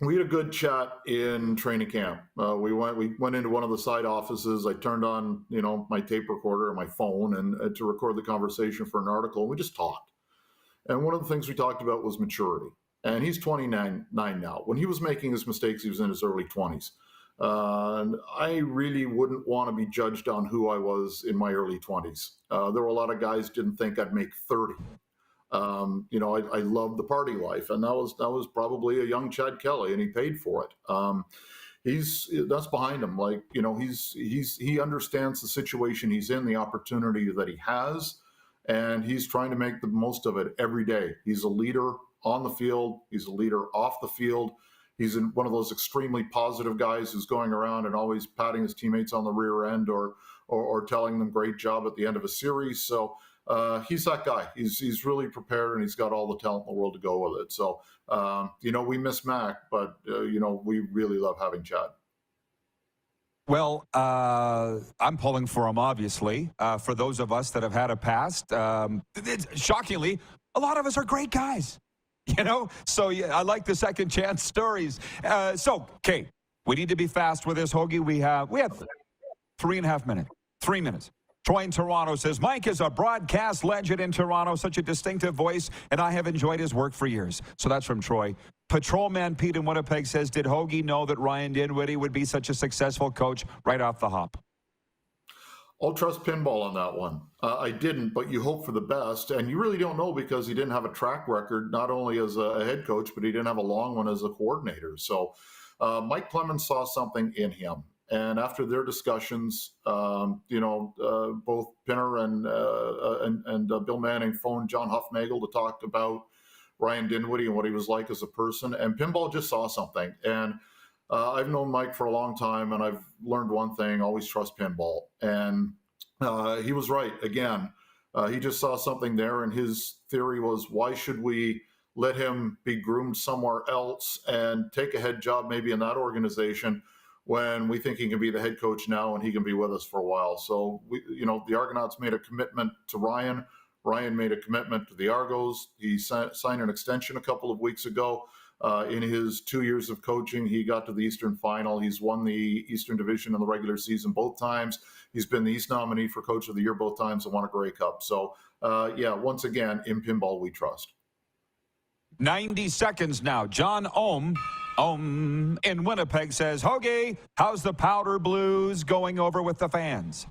We had a good chat in training camp. We went into one of the side offices. I turned on, you know, my tape recorder or my phone and to record the conversation for an article. And we just talked. And one of the things we talked about was maturity. And he's 29 now. When he was making his mistakes, he was in his early 20s. And I really wouldn't want to be judged on who I was in my early 20s. There were a lot of guys didn't think I'd make 30. I loved the party life, and that was probably a young Chad Kelly, and he paid for it. That's behind him. Like, he understands the situation he's in, the opportunity that he has, and he's trying to make the most of it every day. He's a leader on the field. He's a leader off the field. He's one of those extremely positive guys who's going around and always patting his teammates on the rear end or telling them great job at the end of a series. So he's that guy. He's really prepared, and he's got all the talent in the world to go with it. So, we miss Mac, but, we really love having Chad. Well, I'm pulling for him, obviously. For those of us that have had a past, shockingly, a lot of us are great guys. So yeah, I like the second chance stories. Okay, we need to be fast with this, Hoagie. We have 3.5 minutes. 3 minutes. Troy in Toronto says, Mike is a broadcast legend in Toronto, such a distinctive voice, and I have enjoyed his work for years. So that's from Troy. Patrolman Pete in Winnipeg says, did Hoagie know that Ryan Dinwiddie would be such a successful coach right off the hop? I'll trust Pinball on that one. I didn't, but you hope for the best. And you really don't know because he didn't have a track record, not only as a head coach, but he didn't have a long one as a coordinator. So Mike Clemens saw something in him. And after their discussions, both Pinner and Bill Manning phoned John Huffnagel to talk about Ryan Dinwiddie and what he was like as a person. And Pinball just saw something. And I've known Mike for a long time, and I've learned one thing: always trust Pinball. And he was right. Again, he just saw something there, and his theory was, why should we let him be groomed somewhere else and take a head job maybe in that organization when we think he can be the head coach now and he can be with us for a while? So, the Argonauts made a commitment to Ryan. Ryan made a commitment to the Argos. He signed an extension a couple of weeks ago. In his 2 years of coaching, he got to the Eastern Final. He's won the Eastern Division in the regular season both times. He's been the East nominee for Coach of the Year both times and won a Grey Cup. So, once again, in Pinball, we trust. 90 seconds now. John Ohm in Winnipeg says, Hoagie, how's the Powder Blues going over with the fans?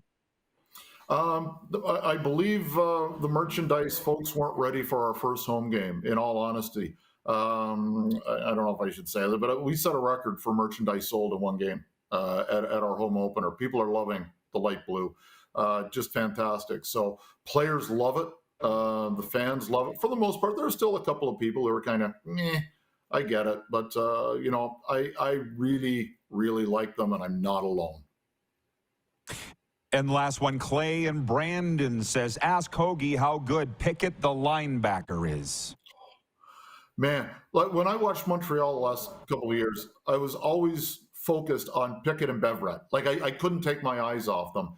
I believe the merchandise folks weren't ready for our first home game, in all honesty. I don't know if I should say that, but we set a record for merchandise sold in one game at our home opener. People are loving the light blue. Just fantastic. So players love it. The fans love it. For the most part, there's still a couple of people who are kind of, I get it. But, I really, really like them, and I'm not alone. And last one, Clay and Brandon says, ask Hoagie how good Pickett the linebacker is. Man, like when I watched Montreal the last couple of years, I was always focused on Pickett and Beverett. Like I couldn't take my eyes off them.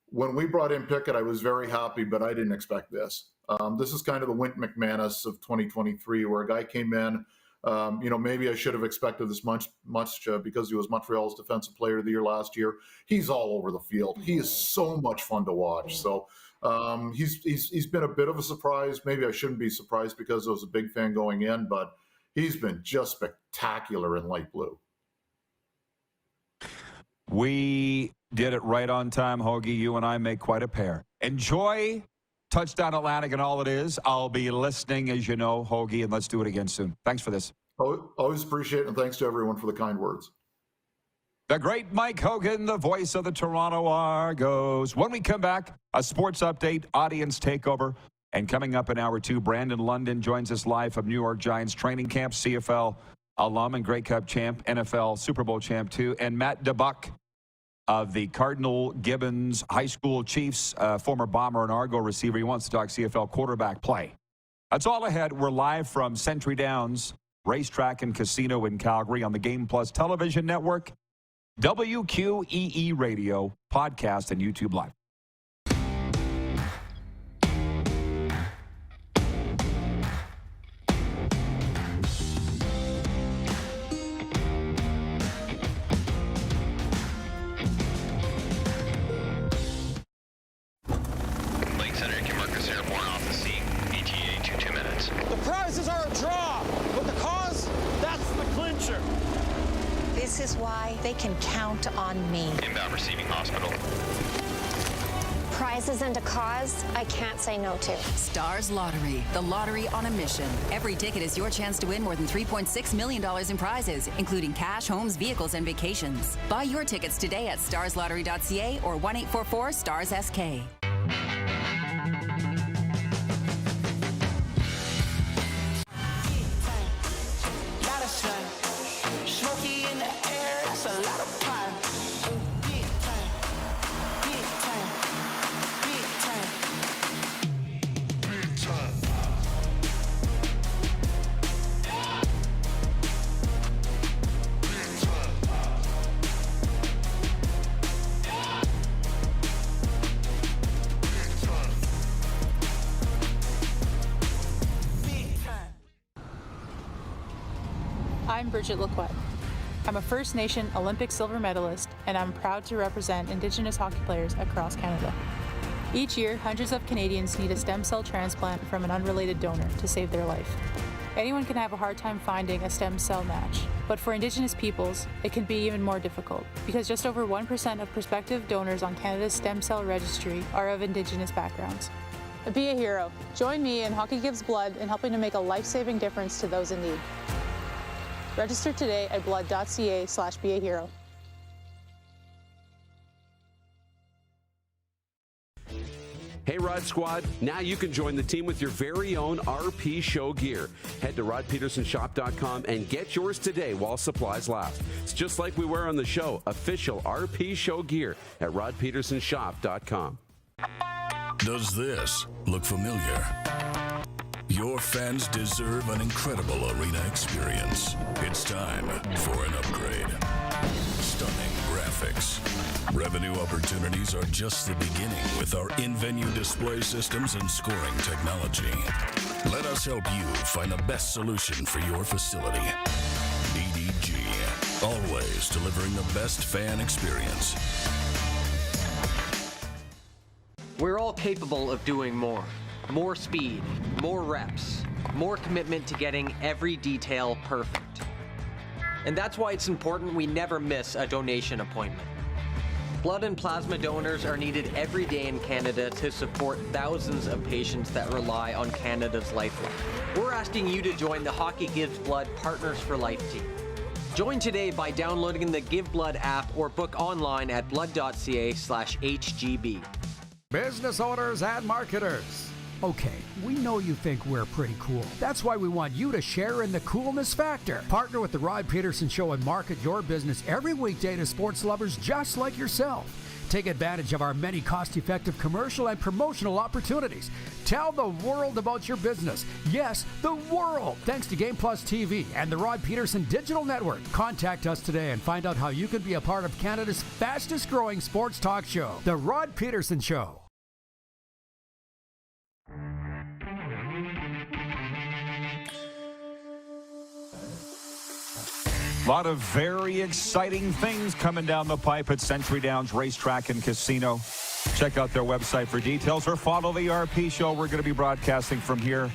When we brought in Pickett, I was very happy, but I didn't expect this. This is kind of the Wint McManus of 2023, where a guy came in. Maybe I should have expected this much because he was Montreal's Defensive Player of the Year last year. He's all over the field. He is so much fun to watch. So he's been a bit of a surprise. Maybe I shouldn't be surprised because I was a big fan going in, but he's been just spectacular in light blue. We did it right on time, Hoagie. You and I make quite a pair. Enjoy Touchdown Atlantic and all it is. I'll be listening, as you know, Hoagie, and let's do it again soon. Thanks for this. Always appreciate it, and thanks to everyone for the kind words. The great Mike Hogan, the voice of the Toronto Argos. When we come back, a sports update, audience takeover, and coming up in hour 2, Brandon London joins us live from New York Giants training camp, CFL alum and Grey Cup champ, NFL Super Bowl champ too, and Matt DeBuck of the Cardinal Gibbons High School Chiefs, former Bomber and Argo receiver. He wants to talk CFL quarterback play. That's all ahead. We're live from Sentry Downs Racetrack and Casino in Calgary on the Game Plus Television Network, WQEE Radio, podcast, and YouTube Live. This is why they can count on me. Inbound receiving hospital. Prize isn't a cause I can't say no to. Stars Lottery, the lottery on a mission. Every ticket is your chance to win more than $3.6 million in prizes, including cash, homes, vehicles, and vacations. Buy your tickets today at starslottery.ca or 1-844-STARS-SK. Smoky in the air, that's a lot of fire. Big time, big time, big time, big time. I'm Bridget Lacquette. I'm a First Nation Olympic silver medalist, and I'm proud to represent Indigenous hockey players across Canada. Each year, hundreds of Canadians need a stem cell transplant from an unrelated donor to save their life. Anyone can have a hard time finding a stem cell match, but for Indigenous peoples, it can be even more difficult because just over 1% of prospective donors on Canada's stem cell registry are of Indigenous backgrounds. Be a hero. Join me in Hockey Gives Blood in helping to make a life-saving difference to those in need. Register today at blood.ca/beahero. Hey Rod Squad, now you can join the team with your very own RP Show gear. Head to rodpetersonshop.com and get yours today while supplies last. It's just like we wear on the show, official RP Show gear at rodpetersonshop.com. Does this look familiar? Your fans deserve an incredible arena experience. It's time for an upgrade. Stunning graphics. Revenue opportunities are just the beginning with our in-venue display systems and scoring technology. Let us help you find the best solution for your facility. EDG, always delivering the best fan experience. We're all capable of doing more. More speed, more reps, more commitment to getting every detail perfect. And that's why it's important we never miss a donation appointment. Blood and plasma donors are needed every day in Canada to support thousands of patients that rely on Canada's lifeline. We're asking you to join the Hockey Gives Blood Partners for Life team. Join today by downloading the Give Blood app or book online at blood.ca/HGB. Business owners and marketers. Okay, we know you think we're pretty cool. That's why we want you to share in the coolness factor. Partner with the Rod Pedersen Show and market your business every weekday to sports lovers just like yourself. Take advantage of our many cost-effective commercial and promotional opportunities. Tell the world about your business. Yes, the world. Thanks to Game Plus TV and the Rod Pedersen Digital Network. Contact us today and find out how you can be a part of Canada's fastest-growing sports talk show, The Rod Pedersen Show. A lot of very exciting things coming down the pipe at Century Downs Racetrack and Casino. Check out their website for details or follow the RP Show. We're going to be broadcasting from here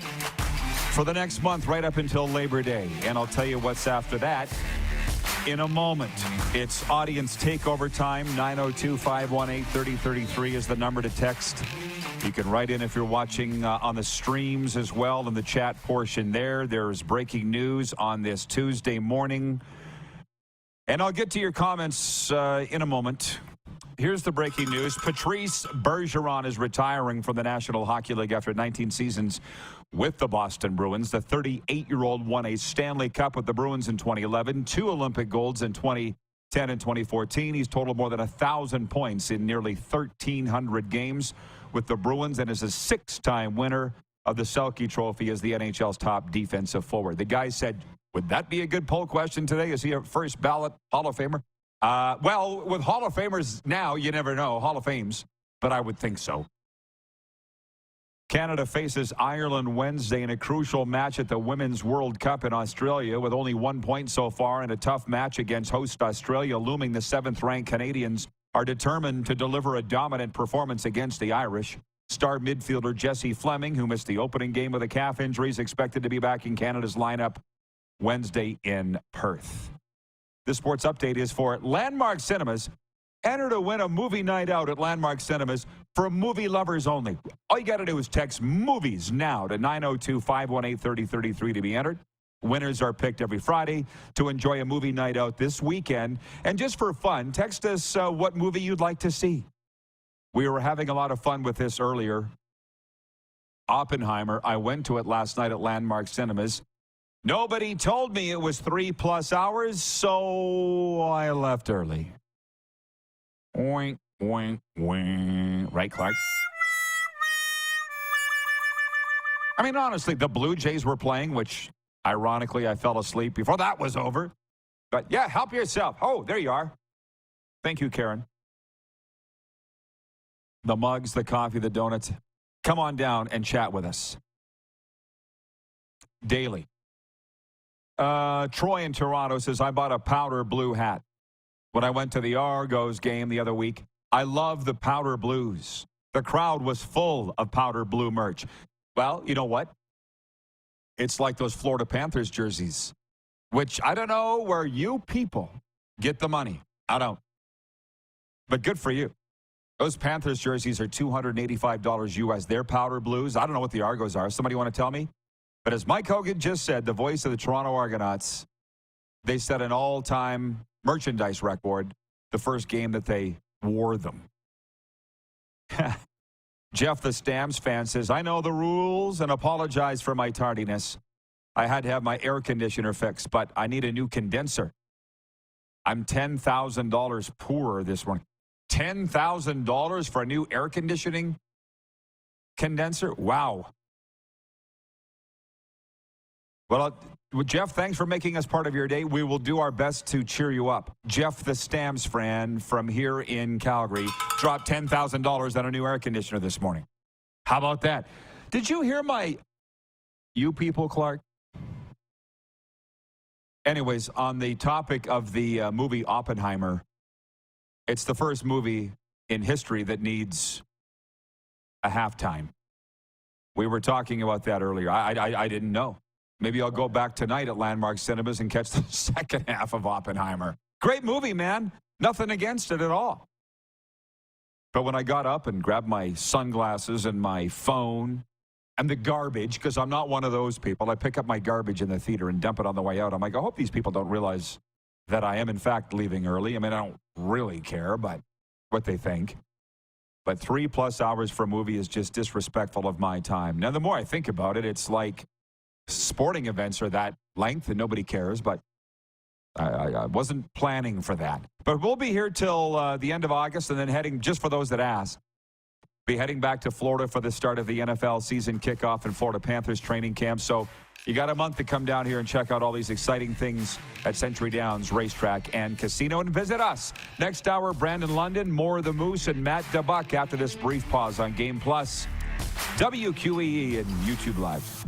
for the next month right up until Labor Day. And I'll tell you what's after that in a moment. It's audience takeover time. 902-518-3033 is the number to text. You can write in if you're watching on the streams as well in the chat portion there. There's breaking news on this Tuesday morning. And I'll get to your comments in a moment. Here's the breaking news. Patrice Bergeron is retiring from the National Hockey League after 19 seasons with the Boston Bruins. The 38-year-old won a Stanley Cup with the Bruins in 2011, 2 Olympic golds in 2010 and 2014. He's totaled more than 1,000 points in nearly 1,300 games with the Bruins and is a 6-time winner of the Selke Trophy as the NHL's top defensive forward. The guy said, would that be a good poll question today? Is he a first ballot Hall of Famer? Well, with Hall of Famers now, you never know. Hall of Fames, but I would think so. Canada faces Ireland Wednesday in a crucial match at the Women's World Cup in Australia. With only 1 point so far in a tough match against host Australia looming, the 7th-ranked Canadians are determined to deliver a dominant performance against the Irish. Star midfielder Jessie Fleming, who missed the opening game with a calf injury, is expected to be back in Canada's lineup Wednesday in Perth. This sports update is for Landmark Cinemas. Enter to win a movie night out at Landmark Cinemas for movie lovers only. All you got to do is text MOVIES now to 902-518-3033 to be entered. Winners are picked every Friday to enjoy a movie night out this weekend. And just for fun, text us what movie you'd like to see. We were having a lot of fun with this earlier. Oppenheimer, I went to it last night at Landmark Cinemas. Nobody told me it was 3+ hours, so I left early. Oink, oink, oink. Right, Clark? I mean, honestly, the Blue Jays were playing, which, ironically, I fell asleep before that was over. But, yeah, help yourself. Oh, there you are. Thank you, Karen. The mugs, the coffee, the donuts. Come on down and chat with us. Daily. Troy in Toronto says, I bought a powder blue hat when I went to the Argos game the other week. I love the powder blues. The crowd was full of powder blue merch. Well, you know what? It's like those Florida Panthers jerseys, which I don't know where you people get the money. I don't. But good for you. Those Panthers jerseys are $285 US. They're powder blues. I don't know what the Argos are. Somebody want to tell me? But as Mike Hogan just said, the voice of the Toronto Argonauts, they set an all-time merchandise record the first game that they wore them. Jeff, the Stamps fan, says, I know the rules and apologize for my tardiness. I had to have my air conditioner fixed, but I need a new condenser. I'm $10,000 poorer this morning. $10,000 for a new air conditioning condenser? Wow. Well, Jeff, thanks for making us part of your day. We will do our best to cheer you up. Jeff, the Stamps fan from here in Calgary, dropped $10,000 on a new air conditioner this morning. How about that? Did you hear you people, Clark? Anyways, on the topic of the movie Oppenheimer, it's the first movie in history that needs a halftime. We were talking about that earlier. I didn't know. Maybe I'll go back tonight at Landmark Cinemas and catch the second half of Oppenheimer. Great movie, man. Nothing against it at all. But when I got up and grabbed my sunglasses and my phone and the garbage, because I'm not one of those people, I pick up my garbage in the theater and dump it on the way out. I'm like, I hope these people don't realize that I am, in fact, leaving early. I mean, I don't really care, but what they think. But 3+ hours for a movie is just disrespectful of my time. Now, the more I think about it, it's like sporting events are that length and nobody cares, but I wasn't planning for that. But we'll be here till the end of August, and then heading, just for those that ask, be heading back to Florida for the start of the NFL season kickoff and Florida Panthers training camp. So you got a month to come down here and check out all these exciting things at Century Downs Racetrack and Casino, and visit us. Next hour, Brandon London, more of the Moose, and Matt DeBuck after this brief pause on Game Plus, WQEE, and YouTube Live.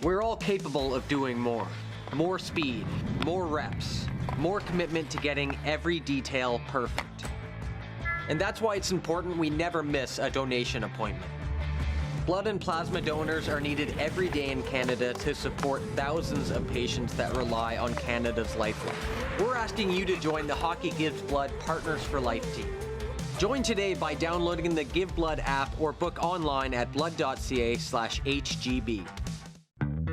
We're all capable of doing more. More speed, more reps, more commitment to getting every detail perfect. And that's why it's important we never miss a donation appointment. Blood and plasma donors are needed every day in Canada to support thousands of patients that rely on Canada's lifeline. We're asking you to join the Hockey Gives Blood Partners for Life team. Join today by downloading the Give Blood app or book online at blood.ca/HGB.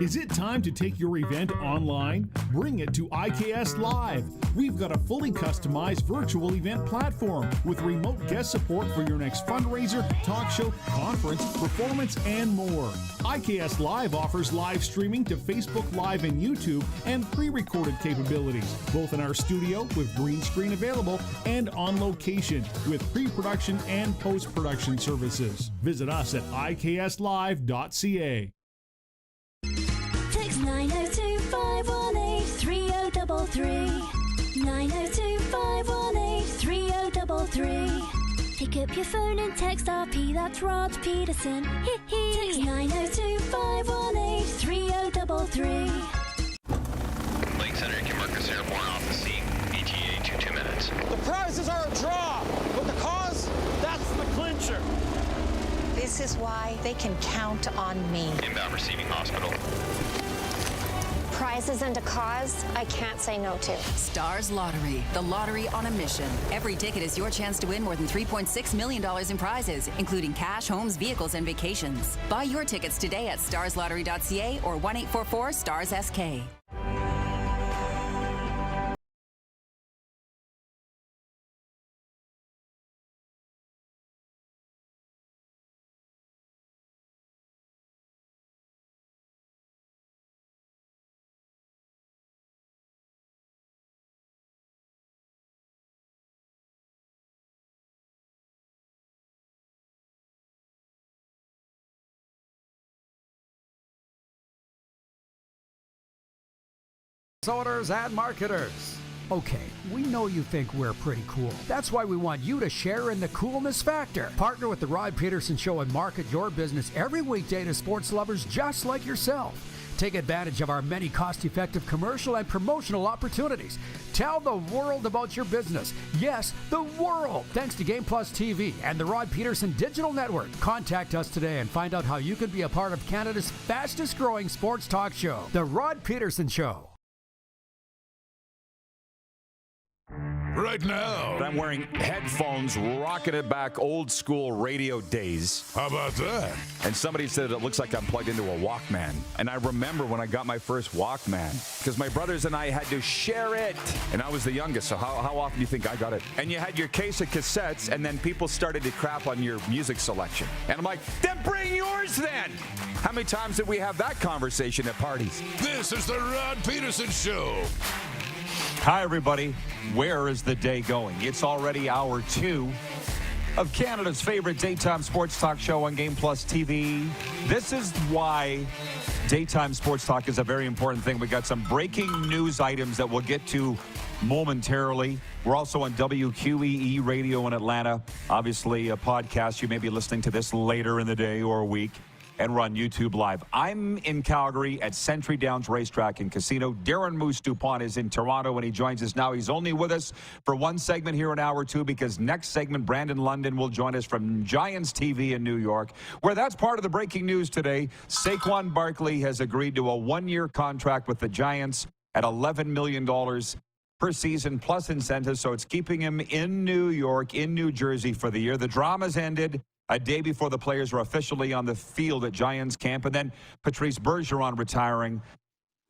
Is it time to take your event online? Bring it to IKS Live. We've got a fully customized virtual event platform with remote guest support for your next fundraiser, talk show, conference, performance, and more. IKS Live offers live streaming to Facebook Live and YouTube and pre-recorded capabilities, both in our studio with green screen available and on location with pre-production and post-production services. Visit us at ikslive.ca. Text 902-518-3033. 902-518-3033. Pick up your phone and text RP, that's Rod Pedersen. Text 902-518-3033. Lake Center, you can mark us airborne off the scene. ETA 2 minutes. The prizes are a draw, but the cause, that's the clincher. This is why they can count on me. Inbound receiving hospital. Prizes and a cause I can't say no to. Stars Lottery, the lottery on a mission. Every ticket is your chance to win more than $3.6 million in prizes, including cash, homes, vehicles, and vacations. Buy your tickets today at starslottery.ca or 1-844-STARS-SK. Owners and marketers. Okay, we know you think we're pretty cool. That's why we want you to share in the coolness factor. Partner with the Rod Pedersen Show and market your business every weekday to sports lovers just like yourself. Take advantage of our many cost-effective commercial and promotional opportunities. Tell the world about your business. Yes, the world. Thanks to Game Plus TV and the Rod Pedersen Digital Network. Contact us today and find out how you can be a part of Canada's fastest-growing sports talk show, The Rod Pedersen Show. Right now, I'm wearing headphones, rocking it back, old school radio days. How about that? And somebody said it looks like I'm plugged into a Walkman. And I remember when I got my first Walkman, because my brothers and I had to share it. And I was the youngest, so how often do you think I got it? And you had your case of cassettes, and then people started to crap on your music selection. And I'm like, then bring yours then! How many times did we have that conversation at parties? This is the Rod Pedersen Show. Hi, everybody. Where is the day going? It's already hour 2 of Canada's favorite daytime sports talk show on Game Plus TV. This is why daytime sports talk is a very important thing. We got some breaking news items that we'll get to momentarily. We're also on WQEE Radio in Atlanta. Obviously, a podcast. You may be listening to this later in the day or week. And we're on YouTube Live. I'm in Calgary at Century Downs Racetrack and Casino. Darren Moose Dupont is in Toronto, and he joins us now. He's only with us for one segment here in hour 2 because next segment, Brandon London will join us from Giants TV in New York, where that's part of the breaking news today. Saquon Barkley has agreed to a 1-year contract with the Giants at $11 million per season plus incentives, so it's keeping him in New York, in New Jersey for the year. The drama's ended a day before the players were officially on the field at Giants camp. And then Patrice Bergeron retiring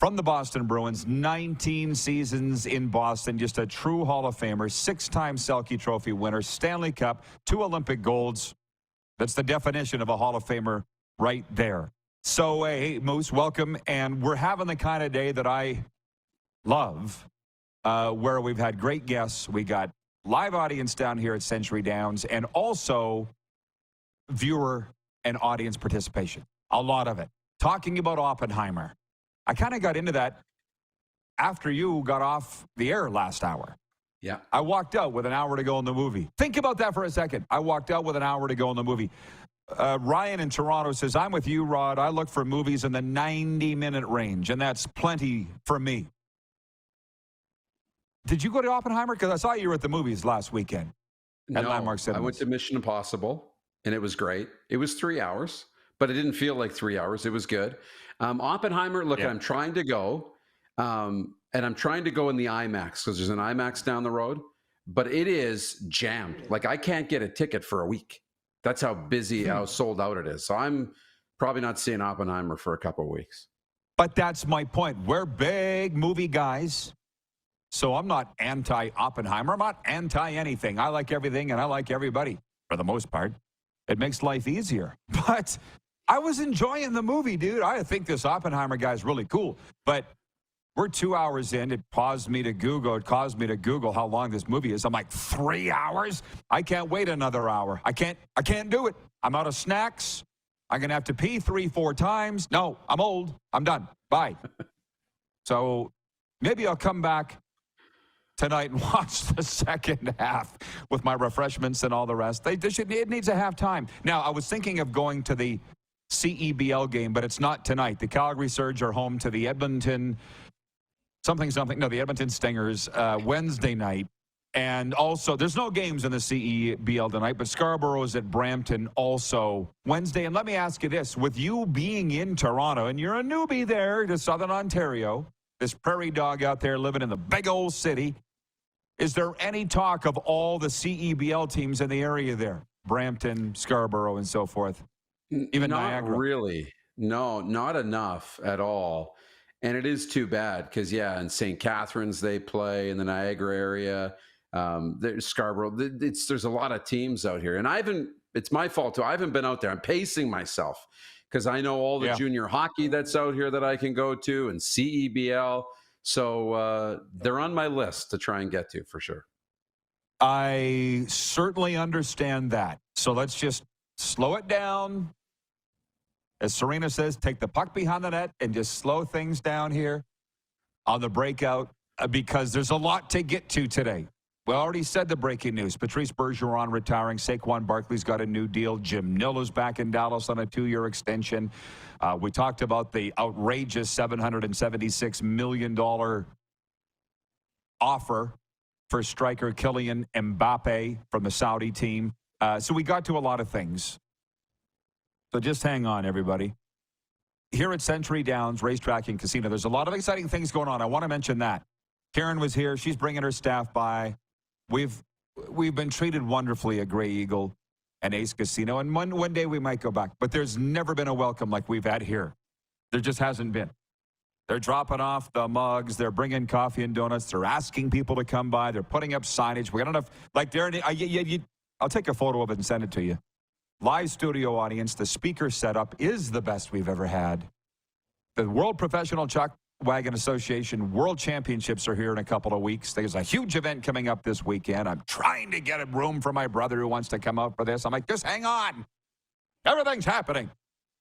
from the Boston Bruins. 19 seasons in Boston, just a true Hall of Famer, 6-time Selke Trophy winner, Stanley Cup, 2 Olympic golds. That's the definition of a Hall of Famer right there. So, hey, Moose, welcome. And we're having the kind of day that I love, where we've had great guests. We got live audience down here at Century Downs, and also viewer and audience participation. A lot of it. Talking about Oppenheimer. I kind of got into that after you got off the air last hour. Yeah. I walked out with an hour to go in the movie. Think about that for a second. I walked out with an hour to go in the movie. Ryan in Toronto says, I'm with you, Rod. I look for movies in the 90-minute range, and that's plenty for me. Did you go to Oppenheimer? Because I saw you were at the movies last weekend at Landmark Cinemas. I went to Mission Impossible. And it was great. It was 3 hours, but it didn't feel like 3 hours. It was good. Oppenheimer, look, I'm trying to go, and I'm trying to go in the IMAX because there's an IMAX down the road, but it is jammed. Like, I can't get a ticket for a week. That's how busy, how sold out it is. So I'm probably not seeing Oppenheimer for a couple of weeks. But that's my point. We're big movie guys. So I'm not anti-Oppenheimer. I'm not anti-anything. I like everything and I like everybody for the most part. It makes life easier. But I was enjoying the movie, dude. I think this Oppenheimer guy is really cool. But we're 2 hours in. It caused me to Google how long this movie is. I'm like, 3 hours? I can't wait another hour. I can't do it. I'm out of snacks. I'm going to have to pee 3-4 times. No, I'm old. I'm done. Bye. So maybe I'll come back tonight and watch the second half with my refreshments and all the rest. It needs a halftime. Now, I was thinking of going to the CEBL game, but it's not tonight. The Calgary Surge are home to the Edmonton the Edmonton Stingers Wednesday night. And also, there's no games in the CEBL tonight, but Scarborough's at Brampton also Wednesday. And let me ask you this. With you being in Toronto, and you're a newbie there to Southern Ontario, this prairie dog out there living in the big old city, is there any talk of all the CEBL teams in the area there? Brampton, Scarborough, and so forth? Even not Niagara? Really. No, not enough at all. And it is too bad because, in St. Catharines they play in the Niagara area. There's Scarborough. There's a lot of teams out here. And it's my fault too. I haven't been out there. I'm pacing myself because I know all the junior hockey that's out here that I can go to and CEBL. So they're on my list to try and get to for sure. I certainly understand that. So let's just slow it down. As Serena says, take the puck behind the net and just slow things down here on the breakout because there's a lot to get to today. We already said the breaking news. Patrice Bergeron retiring. Saquon Barkley's got a new deal. Jim Nilla's back in Dallas on a 2-year extension. We talked about the outrageous $776 million offer for striker Kylian Mbappe from the Saudi team. So we got to a lot of things. So just hang on, everybody. Here at Century Downs Racetrack and Casino, there's a lot of exciting things going on. I want to mention that. Karen was here. She's bringing her staff by. We've been treated wonderfully at Grey Eagle and Ace Casino, and one day we might go back. But there's never been a welcome like we've had here. There just hasn't been. They're dropping off the mugs. They're bringing coffee and donuts. They're asking people to come by. They're putting up signage. We got enough. Like I'll take a photo of it and send it to you. Live studio audience. The speaker setup is the best we've ever had. The World Professional Chuck Wagon Association World Championships are here in a couple of weeks. There's a huge event coming up this weekend. I'm trying to get a room for my brother who wants to come out for this. I'm like, just hang on. Everything's happening,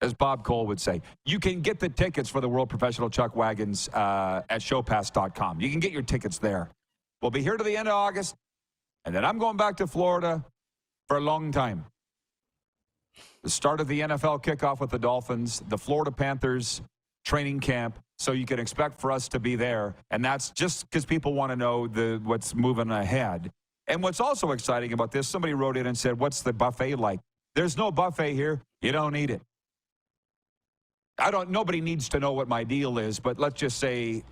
as Bob Cole would say. You can get the tickets for the World Professional Chuck Wagons at showpass.com. You can get your tickets there. We'll be here to the end of August, and then I'm going back to Florida for a long time. The start of the NFL kickoff with the Dolphins, the Florida Panthers training camp, so you can expect for us to be there. And that's just because people want to know what's moving ahead. And what's also exciting about this, somebody wrote in and said, what's the buffet like? There's no buffet here. You don't need it. Nobody needs to know what my deal is, but let's just say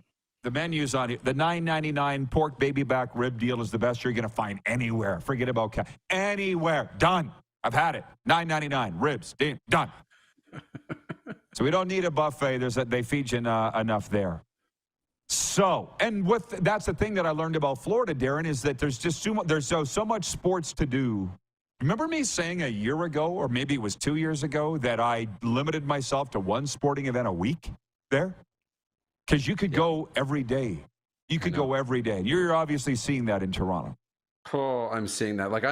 the menu's on here. The $9.99 pork baby back rib deal is the best you're going to find anywhere. Forget about anywhere. Done. I've had it. $9.99 ribs. Done. So we don't need a buffet. They feed you enough there. So, and that's the thing that I learned about Florida, Darren, is that there's just so much sports to do. Remember me saying a year ago, or maybe it was 2 years ago, that I limited myself to one sporting event a week there? Because you could go every day. You could go every day. You're obviously seeing that in Toronto. Oh, I'm seeing that. Like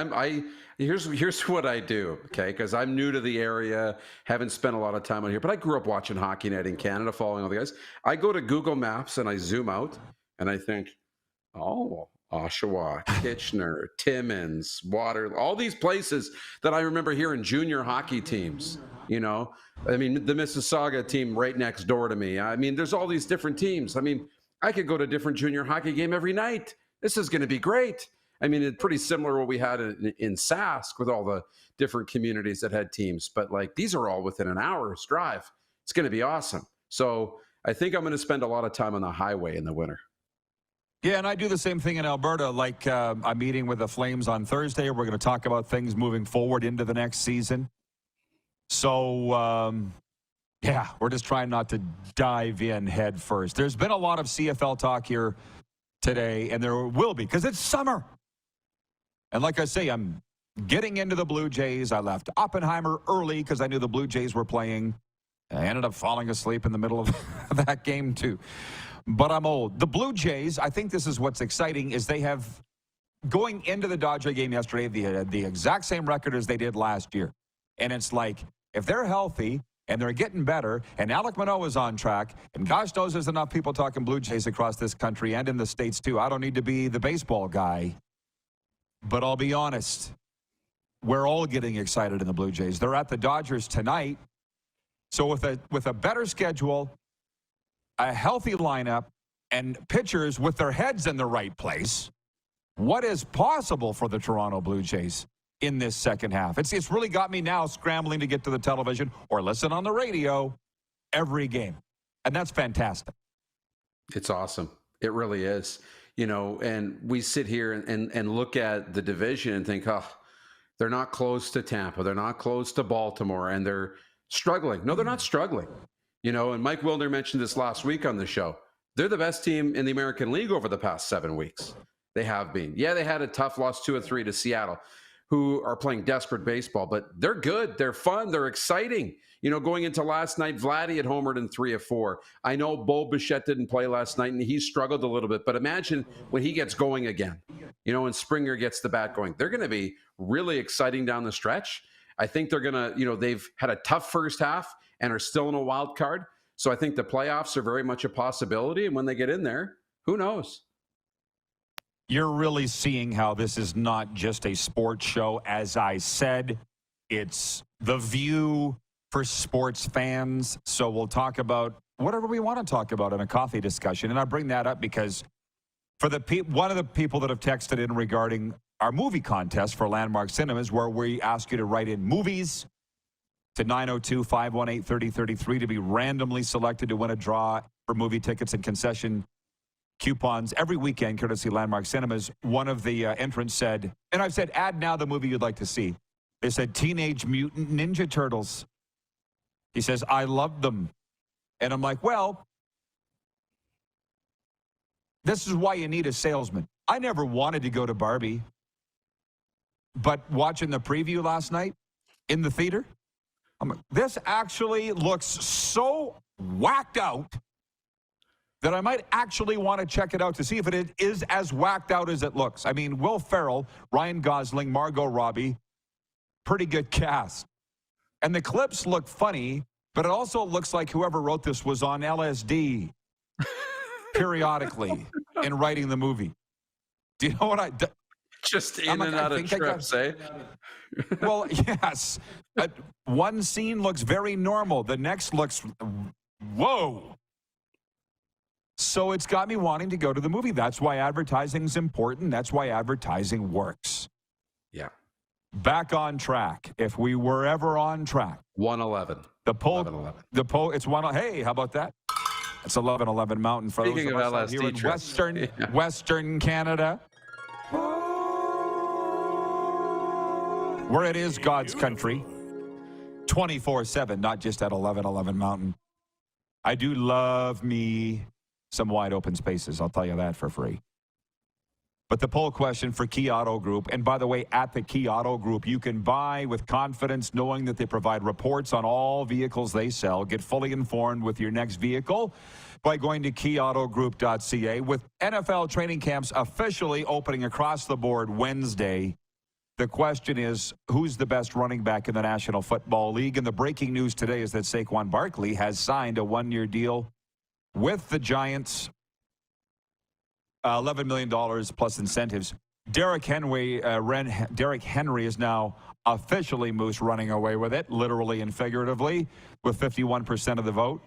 here's what I do, okay? Because I'm new to the area, haven't spent a lot of time on here, but I grew up watching Hockey Night in Canada, following all the guys. I go to Google Maps and I zoom out and I think, Oshawa, Kitchener, Timmins, Water, all these places that I remember hearing junior hockey teams, I mean, the Mississauga team right next door to me. I mean, there's all these different teams. I mean, I could go to a different junior hockey game every night. This is going to be great. I mean, it's pretty similar to what we had in Sask with all the different communities that had teams. But, these are all within an hour's drive. It's going to be awesome. So I think I'm going to spend a lot of time on the highway in the winter. Yeah, and I do the same thing in Alberta. I'm meeting with the Flames on Thursday. We're going to talk about things moving forward into the next season. So Yeah, we're just trying not to dive in head first. There's been a lot of CFL talk here today, and there will be, because it's summer. And like I say, I'm getting into the Blue Jays. I left Oppenheimer early because I knew the Blue Jays were playing. I ended up falling asleep in the middle of that game, too. But I'm old. The Blue Jays, I think this is what's exciting, is they have, going into the Dodger game yesterday, the exact same record as they did last year. And it's like, if they're healthy and they're getting better, and Alek Manoah is on track, and gosh knows there's enough people talking Blue Jays across this country and in the States, too. I don't need to be the baseball guy. But I'll be honest, we're all getting excited in the Blue Jays. They're at the Dodgers tonight. So with a better schedule, a healthy lineup, and pitchers with their heads in the right place, what is possible for the Toronto Blue Jays in this second half? It's really got me now scrambling to get to the television or listen on the radio every game. And that's fantastic. It's awesome. It really is. You know, and we sit here and look at the division and think, oh, they're not close to Tampa. They're not close to Baltimore, and they're struggling. No, they're not struggling. You know, and Mike Wilner mentioned this last week on the show. They're the best team in the American League over the past 7 weeks. They have been. Yeah, they had a tough loss 2-3 to Seattle, who are playing desperate baseball, but they're good. They're fun. They're exciting. You know, going into last night, Vladdy had homered in 3 of 4. I know Bo Bichette didn't play last night, and he struggled a little bit, but imagine when he gets going again, you know, and Springer gets the bat going. They're going to be really exciting down the stretch. I think they're going to, you know, they've had a tough first half and are still in a wild card. So I think the playoffs are very much a possibility. And when they get in there, who knows? You're really seeing how this is not just a sports show. As I said, it's the view for sports fans. So we'll talk about whatever we want to talk about in a coffee discussion. And I bring that up because for one of the people that have texted in regarding our movie contest for Landmark Cinemas, where we ask you to write in movies to 902-518-3033 to be randomly selected to win a draw for movie tickets and concession coupons every weekend, courtesy Landmark Cinemas. One of the entrants said, and I've said, add now the movie you'd like to see. They said Teenage Mutant Ninja Turtles. He says, I love them. And I'm like, well, this is why you need a salesman. I never wanted to go to Barbie, but watching the preview last night in the theater, I'm like, this actually looks so whacked out that I might actually want to check it out to see if it is as whacked out as it looks. I mean, Will Ferrell, Ryan Gosling, Margot Robbie, pretty good cast. And the clips look funny, but it also looks like whoever wrote this was on LSD periodically in writing the movie. Do you know what I... Just in and out of trips, eh? Well, yes. One scene looks very normal. The next looks, whoa. So it's got me wanting to go to the movie. That's why advertising is important. That's why advertising works. Yeah. Back on track. If we were ever on track. 111. The poll, it's one. Hey, how about that? It's 1111 Mountain for Speaking those of of us here LSD in Western Canada. Where it is God's country, 24/7, not just at 1111 Mountain. I do love me some wide open spaces. I'll tell you that for free. But the poll question for Key Auto Group, and by the way, at the Key Auto Group, you can buy with confidence knowing that they provide reports on all vehicles they sell. Get fully informed with your next vehicle by going to keyautogroup.ca. With NFL training camps officially opening across the board Wednesday, the question is, who's the best running back in the National Football League? And the breaking news today is that Saquon Barkley has signed a one-year deal with the Giants, $11 million plus incentives. Derrick Henry is now officially Moose running away with it, literally and figuratively, with 51% of the vote.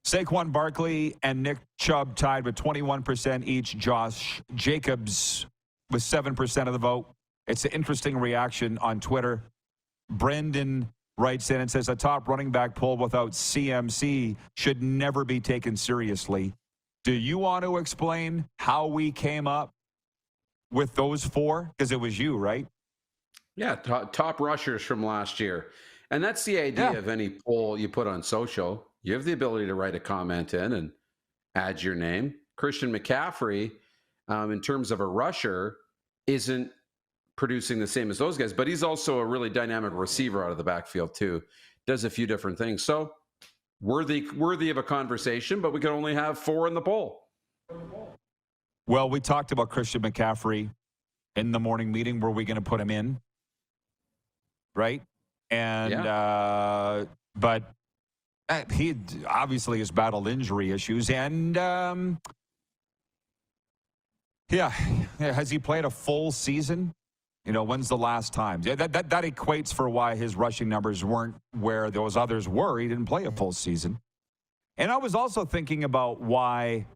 Saquon Barkley and Nick Chubb tied with 21% each. Josh Jacobs with 7% of the vote. It's an interesting reaction on Twitter. Brendan writes in and says, a top running back poll without CMC should never be taken seriously. Do you want to explain how we came up with those four? Because it was you, right? Yeah, top rushers from last year. And that's the idea of any poll you put on social. You have the ability to write a comment in and add your name. Christian McCaffrey, in terms of a rusher, isn't producing the same as those guys, but he's also a really dynamic receiver out of the backfield too. Does a few different things. So worthy of a conversation, but we can only have 4 in the poll. Well, we talked about Christian McCaffrey in the morning meeting. Were we going to put him in? Right? And, but he obviously has battled injury issues. And, has he played a full season? When's the last time? That equates for why his rushing numbers weren't where those others were. He didn't play a full season. And I was also thinking about why,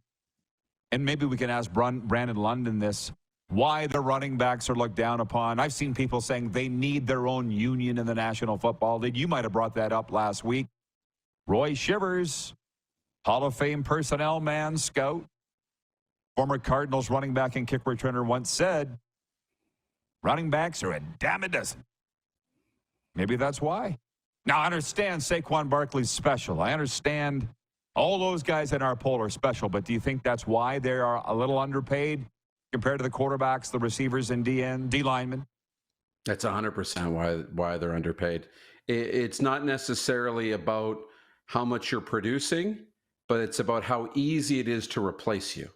and maybe we can ask Brandon London this, why the running backs are looked down upon. I've seen people saying they need their own union in the National Football League. You might have brought that up last week. Roy Shivers, Hall of Fame personnel man, scout, former Cardinals running back and kick returner, once said, running backs are a damn a dozen. Maybe that's why. Now, I understand Saquon Barkley's special. I understand all those guys in our poll are special, but do you think that's why they are a little underpaid compared to the quarterbacks, the receivers, and D linemen? That's 100% why they're underpaid. It's not necessarily about how much you're producing, but it's about how easy it is to replace you.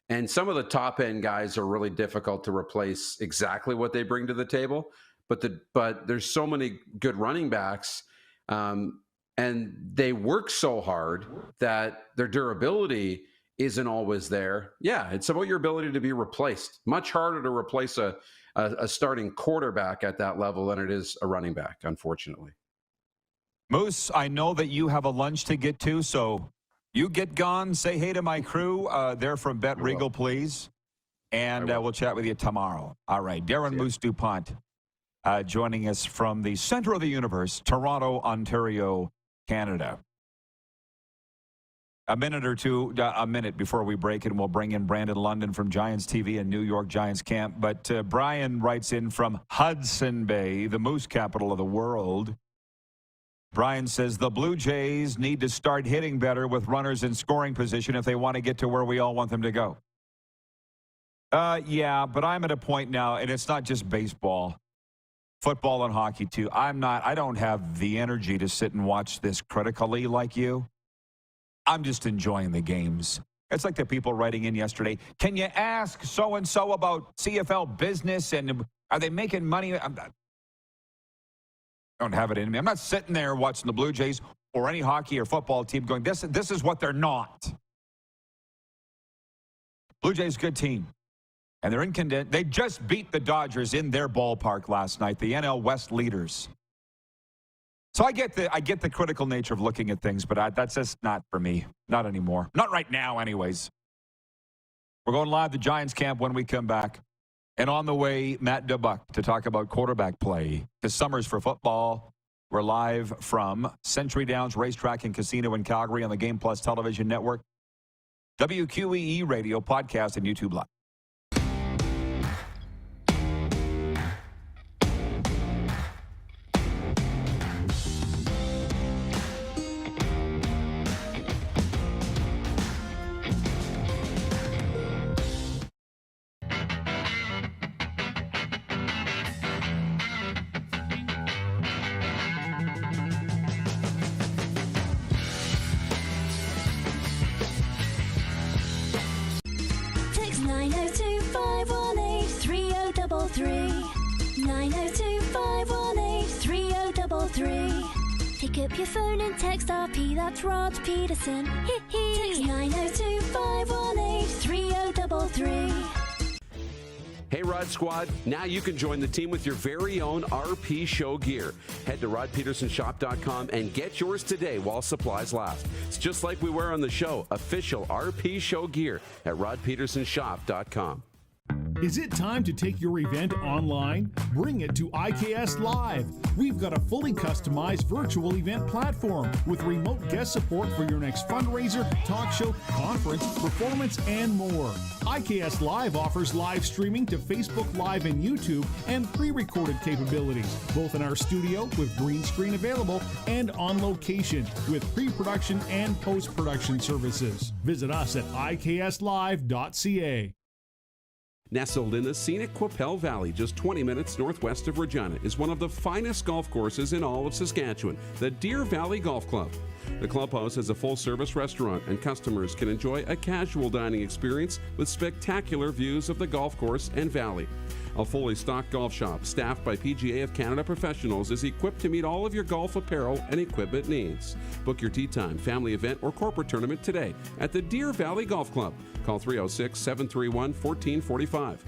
And some of the top end guys are really difficult to replace exactly what they bring to the table. But there's so many good running backs, and they work so hard that their durability isn't always there. Yeah, it's about your ability to be replaced. Much harder to replace a starting quarterback at that level than it is a running back, unfortunately. Moose, I know that you have a lunch to get to, so you get gone. Say hey to my crew. They're from Bet Regal, please. And we'll chat with you tomorrow. All right. Darren Moose DuPont joining us from the center of the universe, Toronto, Ontario, Canada. A minute before we break, and we'll bring in Brandon London from Giants TV and New York Giants camp. But Brian writes in from Hudson Bay, the moose capital of the world. Brian says the Blue Jays need to start hitting better with runners in scoring position if they want to get to where we all want them to go. Yeah, but I'm at a point now, and it's not just baseball, football and hockey too. I don't have the energy to sit and watch this critically like you. I'm just enjoying the games. It's like the people writing in yesterday. Can you ask so-and-so about CFL business and are they making money? I don't have it in me. I'm not sitting there watching the Blue Jays or any hockey or football team going, this is what they're not. Blue Jays, good team. And they're in contention. They just beat the Dodgers in their ballpark last night, the NL West leaders. So I get the critical nature of looking at things, but that's just not for me. Not anymore. Not right now, anyways. We're going live to Giants camp when we come back. And on the way, Matt Dubuck to talk about quarterback play. Because summer's for football. We're live from Century Downs Racetrack and Casino in Calgary on the Game Plus Television Network, WQEE Radio, podcast, and YouTube Live. Text 902-518-3033. 902-518-3033. Pick up your phone and text RP, that's Rod Pedersen. Text 902-518-3033. Hey, Rod Squad, now you can join the team with your very own RP Show gear. Head to rodpetersonshop.com and get yours today while supplies last. It's just like we wear on the show, official RP Show gear at rodpetersonshop.com. Is it time to take your event online? Bring it to IKS Live. We've got a fully customized virtual event platform with remote guest support for your next fundraiser, talk show, conference, performance, and more. IKS Live offers live streaming to Facebook Live and YouTube and pre-recorded capabilities, both in our studio with green screen available and on location with pre-production and post-production services. Visit us at ikslive.ca. Nestled in the scenic Qu'Appelle Valley, just 20 minutes northwest of Regina, is one of the finest golf courses in all of Saskatchewan, the Deer Valley Golf Club. The clubhouse has a full-service restaurant, and customers can enjoy a casual dining experience with spectacular views of the golf course and valley. A fully stocked golf shop, staffed by PGA of Canada professionals, is equipped to meet all of your golf apparel and equipment needs. Book your tee time, family event, or corporate tournament today at the Deer Valley Golf Club. Call 306-731-1445.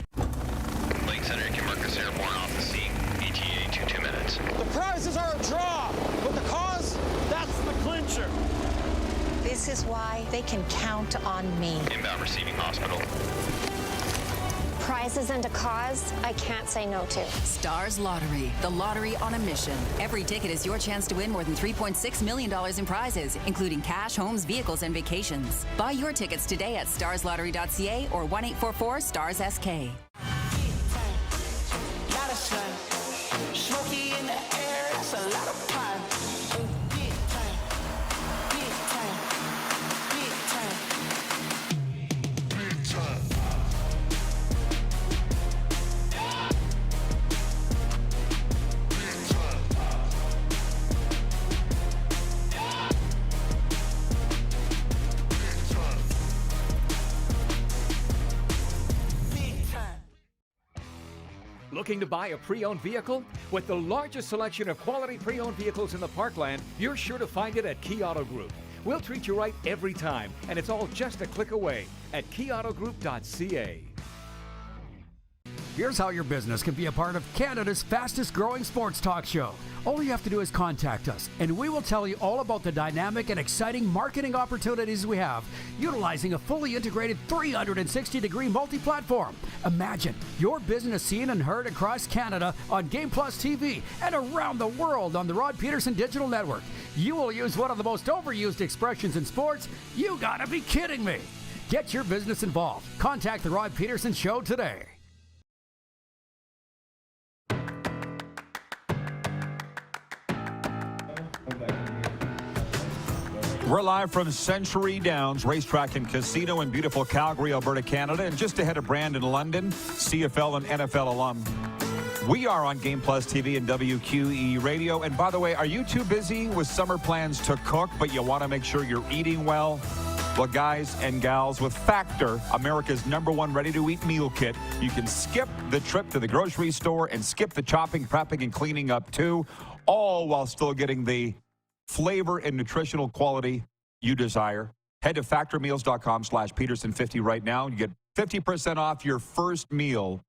Lake Senator Marcus Airborne off the scene. ETA 2 minutes. The prizes are a draw, but the cause, that's the clincher. This is why they can count on me. Inbound receiving hospital. Prizes and a cause I can't say no to. Stars Lottery, the lottery on a mission. Every ticket is your chance to win more than $3.6 million in prizes, including cash, homes, vehicles, and vacations. Buy your tickets today at starslottery.ca or 1-844-STARS-SK. Smoky in the air, that's a lot of pine. Big time, big time, big time, big time. Looking to buy a pre-owned vehicle? With the largest selection of quality pre-owned vehicles in the Parkland, you're sure to find it at Key Auto Group. We'll treat you right every time, and it's all just a click away at keyautogroup.ca. Here's how your business can be a part of Canada's fastest growing sports talk show. All you have to do is contact us, and we will tell you all about the dynamic and exciting marketing opportunities we have, utilizing a fully integrated 360-degree multi-platform. Imagine your business seen and heard across Canada on Game Plus TV and around the world on the Rod Pedersen Digital Network. You will use one of the most overused expressions in sports. You gotta be kidding me. Get your business involved. Contact the Rod Pedersen Show today. We're live from Century Downs Racetrack and Casino in beautiful Calgary, Alberta, Canada, and just ahead of Brandon, London, CFL and NFL alum. We are on Game Plus TV and WQE Radio. And by the way, are you too busy with summer plans to cook, but you want to make sure you're eating well? Well, guys and gals, with Factor, America's #1 ready-to-eat meal kit, you can skip the trip to the grocery store and skip the chopping, prepping, and cleaning up too, all while still getting the flavor and nutritional quality you desire. Head to factormeals.com/Pedersen50 right now. You get 50% off your first meal,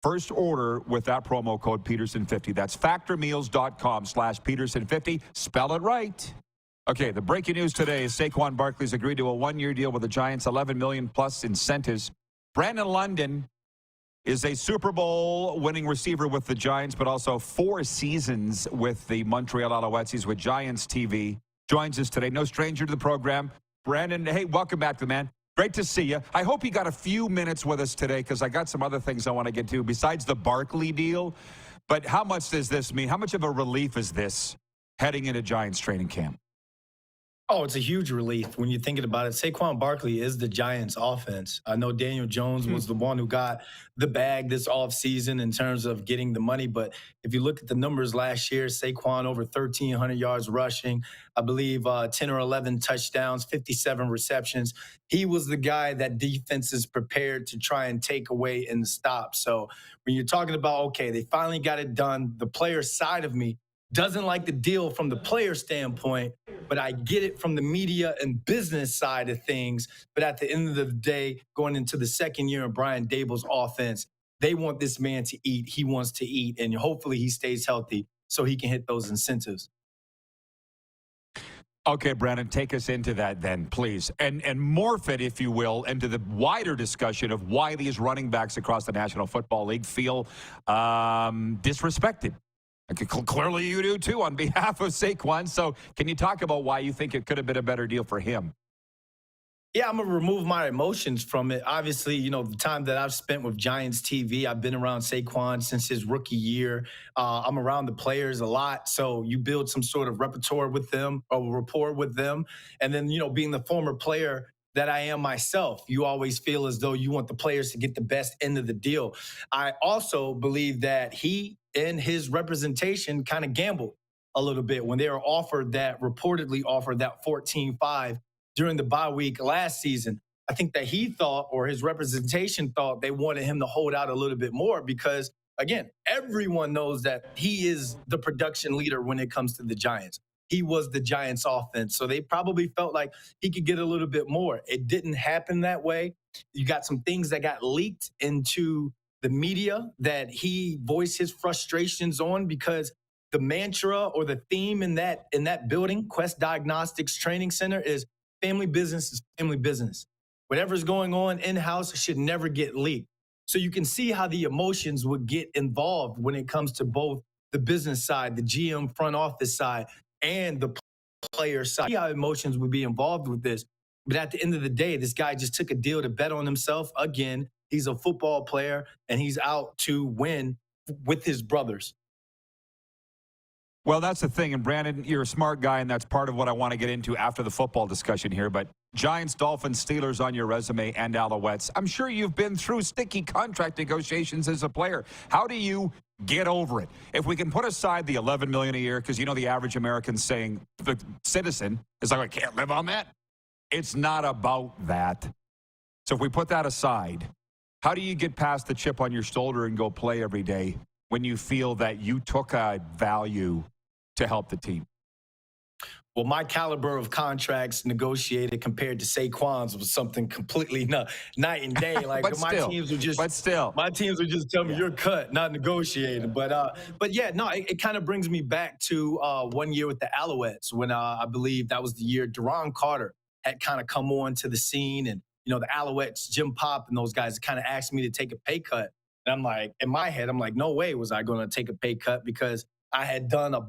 first order with that promo code Pedersen50. That's factormeals.com/Pedersen50. Spell it right. Okay, the breaking news today is Saquon Barkley's agreed to a one-year deal with the Giants, $11 million plus incentives. Brandon London is a Super Bowl winning receiver with the Giants, but also 4 seasons with the Montreal Alouettes. He's with Giants TV. Joins us today. No stranger to the program. Brandon, hey, welcome back, the man. Great to see you. I hope you got a few minutes with us today because I got some other things I want to get to besides the Barkley deal. But how much does this mean? How much of a relief is this heading into Giants training camp? Oh, it's a huge relief when you're thinking about it. Saquon Barkley is the Giants' offense. I know Daniel Jones was the one who got the bag this offseason in terms of getting the money. But if you look at the numbers last year, Saquon over 1,300 yards rushing, I believe 10 or 11 touchdowns, 57 receptions. He was the guy that defenses prepared to try and take away and stop. So when you're talking about, okay, they finally got it done, the player side of me doesn't like the deal from the player standpoint, but I get it from the media and business side of things. But at the end of the day, going into the second year of Brian Daboll's offense, they want this man to eat. He wants to eat, and hopefully he stays healthy so he can hit those incentives. Okay, Brandon, take us into that then, please. And morph it, if you will, into the wider discussion of why these running backs across the National Football League feel disrespected. Clearly you do, too, on behalf of Saquon. So can you talk about why you think it could have been a better deal for him? Yeah, I'm going to remove my emotions from it. Obviously, the time that I've spent with Giants TV, I've been around Saquon since his rookie year. I'm around the players a lot. So you build some sort of repertoire with them or rapport with them. And then, being the former player that I am myself, you always feel as though you want the players to get the best end of the deal. I also believe that he and his representation kind of gambled a little bit when they were reportedly offered that 14-5 during the bye week last season. I think that he thought, or his representation thought, they wanted him to hold out a little bit more because, again, everyone knows that he is the production leader when it comes to the Giants. He was the Giants offense. So they probably felt like he could get a little bit more. It didn't happen that way. You got some things that got leaked into the media that he voiced his frustrations on because the mantra or the theme in that building, Quest Diagnostics Training Center, is family business is family business. Whatever's going on in-house should never get leaked. So you can see how the emotions would get involved when it comes to both the business side, the GM front office side, and the player side. See how emotions would be involved with this. But at the end of the day, this guy just took a deal to bet on himself. Again, he's a football player, and he's out to win with his brothers. Well, that's the thing. And Brandon, you're a smart guy, and that's part of what I want to get into after the football discussion here. But Giants, Dolphins, Steelers on your resume, and Alouettes. I'm sure you've been through sticky contract negotiations as a player. How do you get over it? If we can put aside the $11 million a year, because the average American's saying, the citizen is like, I can't live on that. It's not about that. So if we put that aside, how do you get past the chip on your shoulder and go play every day when you feel that you took a value to help the team? Well, my caliber of contracts negotiated compared to Saquon's was something completely night and day. Like my teams would just tell me you're cut, not negotiated. But yeah, no, it kind of brings me back to 1 year with the Alouettes when I believe that was the year Deron Carter had kind of come on to the scene, and the Alouettes, Jim Pop, and those guys kind of asked me to take a pay cut. And I'm like, in my head, I'm like, no way was I going to take a pay cut because I had done a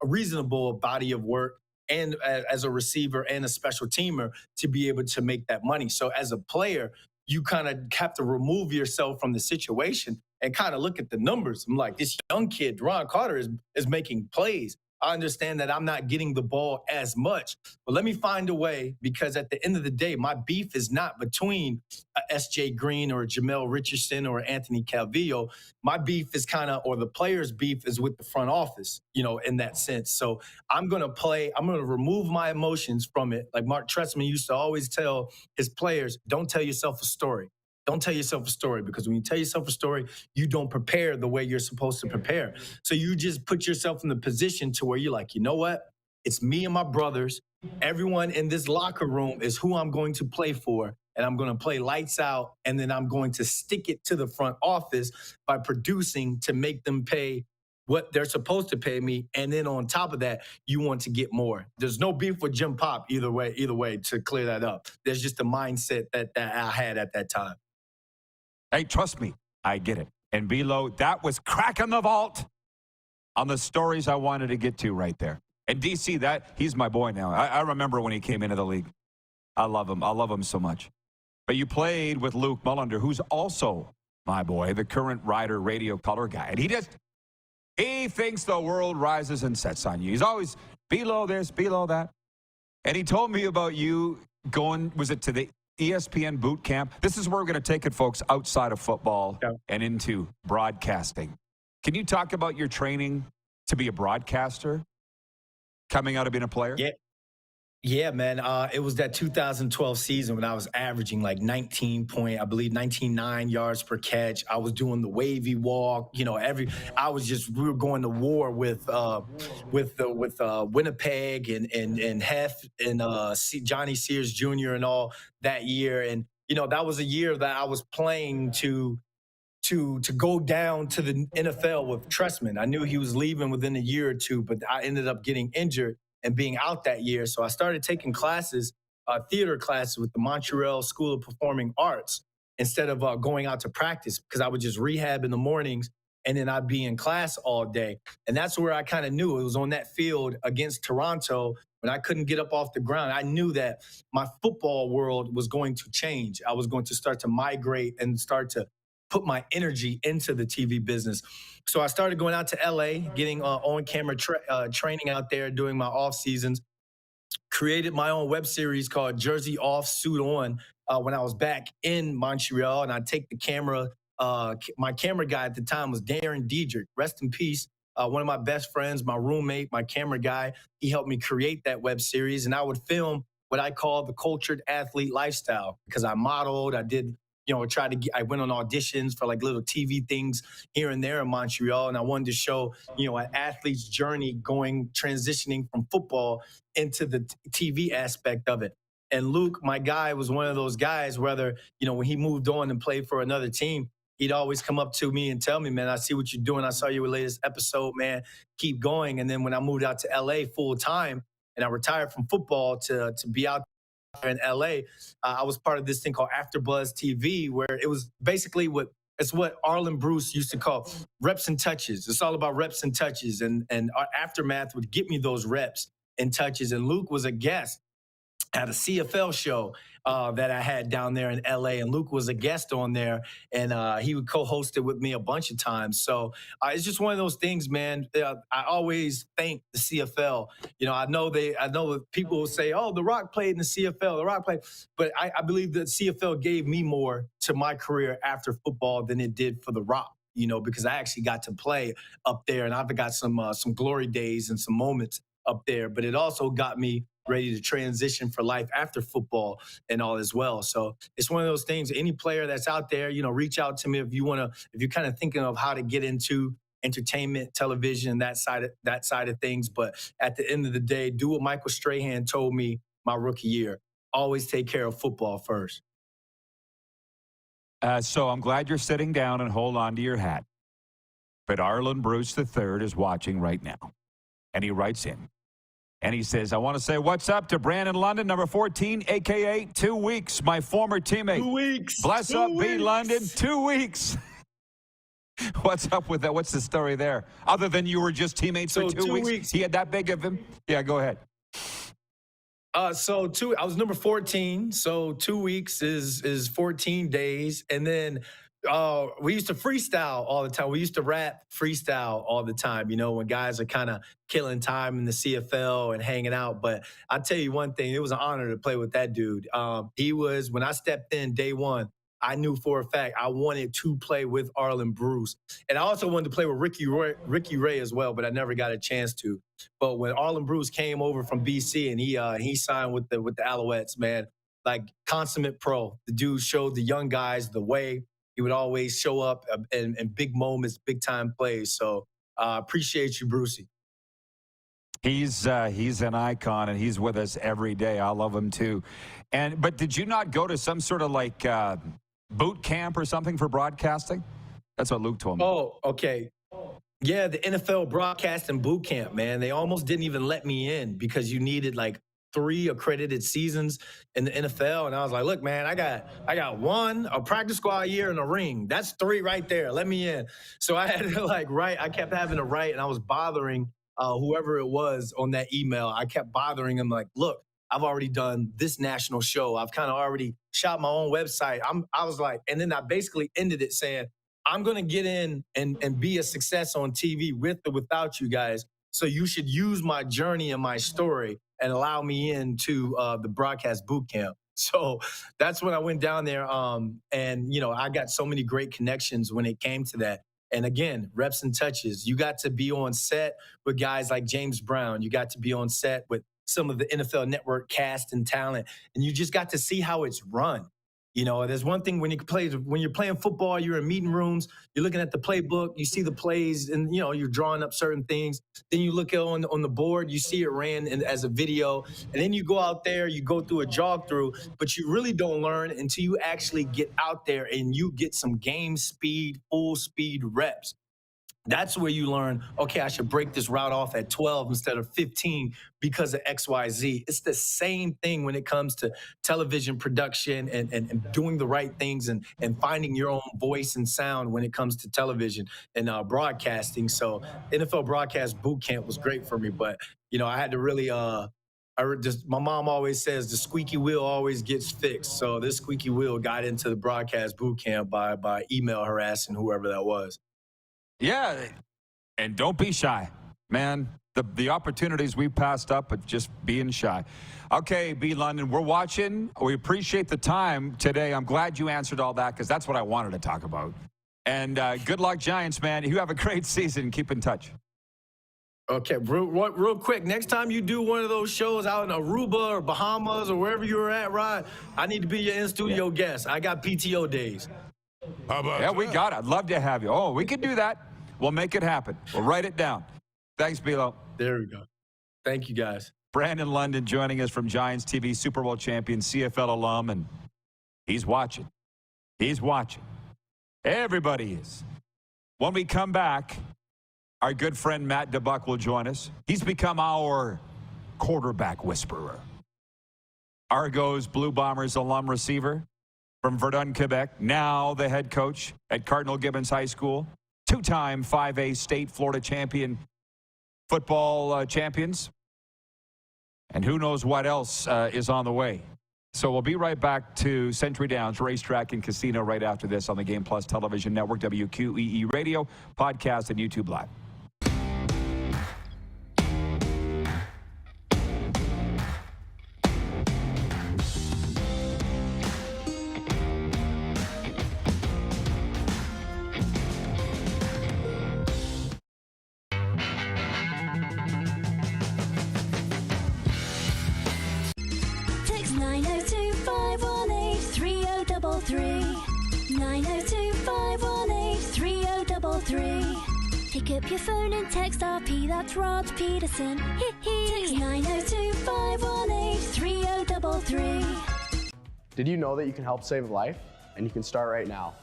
reasonable body of work and as a receiver and a special teamer to be able to make that money. So as a player, you kind of have to remove yourself from the situation and kind of look at the numbers. I'm like, this young kid, Deron Carter, is making plays. I understand that I'm not getting the ball as much, but let me find a way, because at the end of the day, my beef is not between S.J. Green or Jamel Richardson or Anthony Calvillo. My beef is or the players' beef is with the front office, in that sense. So I'm going to remove my emotions from it. Like Mark Trestman used to always tell his players, don't tell yourself a story. Don't tell yourself a story, because when you tell yourself a story, you don't prepare the way you're supposed to prepare. So you just put yourself in the position to where you're like, you know what? It's me and my brothers. Everyone in this locker room is who I'm going to play for, and I'm going to play lights out, and then I'm going to stick it to the front office by producing to make them pay what they're supposed to pay me. And then on top of that, you want to get more. There's no beef with Jim Pop either way, to clear that up. There's just a mindset that I had at that time. Hey, trust me, I get it. And Below, that was cracking the vault on the stories I wanted to get to right there. And DC, he's my boy now. I remember when he came into the league. I love him. I love him so much. But you played with Luke Mullender, who's also my boy, the current Rider radio color guy. And he thinks the world rises and sets on you. He's always below this, below that. And he told me about you going, was it to the ESPN boot camp? This is where we're going to take it, folks, outside of football and into broadcasting. Can you talk about your training to be a broadcaster coming out of being a player? Yeah, man. It was that 2012 season when I was averaging like 19.9 yards per catch. I was doing the wavy walk. We were going to war with Winnipeg and Hef and Johnny Sears Jr. and all that year. And that was a year that I was playing to go down to the NFL with Trestman. I knew he was leaving within a year or two, but I ended up getting injured. and being out that year. So I started taking classes, theater classes with the Montreal School of Performing Arts instead of going out to practice, because I would just rehab in the mornings and then I'd be in class all day. And that's where I kind of knew it was on that field against Toronto when I couldn't get up off the ground. I knew that my football world was going to change. I was going to start to migrate and start to put my energy into the TV business. So I started going out to LA, getting on-camera training out there, doing my off seasons. Created my own web series called Jersey Off, Suit On when I was back in Montreal, and I'd take the camera. My camera guy at the time was Darren Diedrich, rest in peace. One of my best friends, my roommate, my camera guy. He helped me create that web series, and I would film what I call the cultured athlete lifestyle, because I modeled, I did, I went on auditions for like little TV things here and there in Montreal. And I wanted to show, an athlete's journey transitioning from football into the TV aspect of it. And Luke, my guy, was one of those guys, whether, when he moved on and played for another team, he'd always come up to me and tell me, man, I see what you're doing. I saw your latest episode, man, keep going. And then when I moved out to LA full time and I retired from football to be out in LA, I was part of this thing called AfterBuzz TV, where it was basically what Arlen Bruce used to call reps and touches. It's all about reps and touches, and our Aftermath would get me those reps and touches. And Luke was a guest at a CFL show that I had down there in LA, and Luke was a guest on there, and he would co-host it with me a bunch of times. So it's just one of those things, man. I always thank the CFL. I know that people will say, "Oh, The Rock played in the CFL. The Rock played," but I believe that CFL gave me more to my career after football than it did for The Rock. Because I actually got to play up there, and I've got some glory days and some moments up there. But it also got me ready to transition for life after football and all as well. So it's one of those things. Any player that's out there, reach out to me if you're kind of thinking of how to get into entertainment, television, that side of things. But at the end of the day, do what Michael Strahan told me my rookie year. Always take care of football first. So I'm glad you're sitting down and hold on to your hat. But Arlen Bruce III is watching right now. And he writes in. And he says, I want to say what's up to Brandon London, number 14, a.k.a. 2 weeks, my former teammate. 2 weeks. Bless up, B. London, 2 weeks. What's up with that? What's the story there? Other than you were just teammates for 2 weeks? He had that big of him? Yeah, go ahead. I was number 14, so 2 weeks is 14 days. And then we used to freestyle all the time. We used to rap freestyle all the time, when guys are kind of killing time in the CFL and hanging out. But I'll tell you one thing, it was an honor to play with that dude. When I stepped in day one, I knew for a fact I wanted to play with Arlen Bruce. And I also wanted to play with Ricky Ray as well, but I never got a chance to. But when Arlen Bruce came over from BC and he signed with the Alouettes, man, like consummate pro. The dude showed the young guys the way. He would always show up in big moments, big time plays. So appreciate you, Brucey. He's an icon, and he's with us every day. I love him too. But did you not go to some sort of like boot camp or something for broadcasting? That's what Luke told me. Oh, okay. Yeah, the NFL broadcasting boot camp, man. They almost didn't even let me in because you needed like 3 accredited seasons in the NFL. And I was like, look, man, I got a practice squad year and a ring. That's 3 right there. Let me in. So I had to I kept having to write, and I was bothering whoever it was on that email. I kept bothering him like, look, I've already done this national show. I've kind of already shot my own website. I was like, and then I basically ended it saying, I'm going to get in and be a success on TV with or without you guys. So you should use my journey and my story and allow me into the broadcast boot camp. So that's when I went down there. And, I got so many great connections when it came to that. And again, reps and touches. You got to be on set with guys like James Brown. You got to be on set with some of the NFL Network cast and talent. And you just got to see how it's run. There's one thing when you're playing football, you're in meeting rooms, you're looking at the playbook, you see the plays, and you're drawing up certain things. Then you look on the board, you see it ran as a video, and then you go out there, you go through a jog through, but you really don't learn until you actually get out there and you get some game speed, full speed reps. That's where you learn, okay, I should break this route off at 12 instead of 15 because of XYZ. It's the same thing when it comes to television production and doing the right things and finding your own voice and sound when it comes to television and broadcasting. So NFL Broadcast Boot Camp was great for me, but, I had to really my mom always says the squeaky wheel always gets fixed. So this squeaky wheel got into the broadcast boot camp by email harassing whoever that was. Yeah, and don't be shy, man. The opportunities we passed up of just being shy. Okay, B. London, we're watching. We appreciate the time today. I'm glad you answered all that because that's what I wanted to talk about. And good luck, Giants, man. You have a great season. Keep in touch. Okay, real quick. Next time you do one of those shows out in Aruba or Bahamas or wherever you were at, Rod, I need to be your in-studio guest. I got PTO days. How about that? We got it. I'd love to have you. Oh, we could do that. We'll make it happen. We'll write it down. Thanks, Bilo. There we go. Thank you, guys. Brandon London joining us from Giants TV, Super Bowl champion, CFL alum, and he's watching. He's watching. Everybody is. When we come back, our good friend Matt DeBuck will join us. He's become our quarterback whisperer. Argos Blue Bombers alum receiver from Verdun, Quebec, now the head coach at Cardinal Gibbons High School. Two-time 5A state Florida champion, football champions. And who knows what else is on the way. So we'll be right back to Century Downs Racetrack and Casino right after this on the Game Plus Television Network, WQEE Radio, podcast, and YouTube Live. Text 902-518-3033. 902-518-3033. Pick up your phone and text RP, that's Rod Pedersen. Text 902-518-3033. Did you know that you can help save a life? And you can start right now.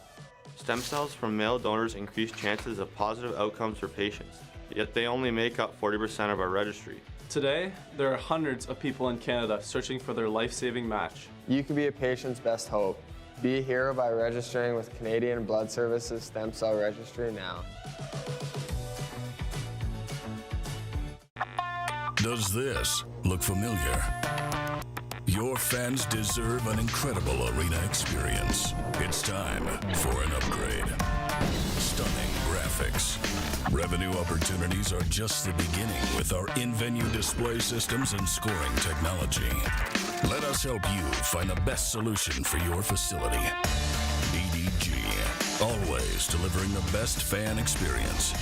Stem cells from male donors increase chances of positive outcomes for patients, yet they only make up 40% of our registry. Today, there are hundreds of people in Canada searching for their life-saving match. You can be a patient's best hope. Be a hero by registering with Canadian Blood Services Stem Cell Registry now. Does this look familiar? Your fans deserve an incredible arena experience. It's time for an upgrade. Stunning graphics. Revenue opportunities are just the beginning with our in-venue display systems and scoring technology. Let us help you find the best solution for your facility. EDG, always delivering the best fan experience.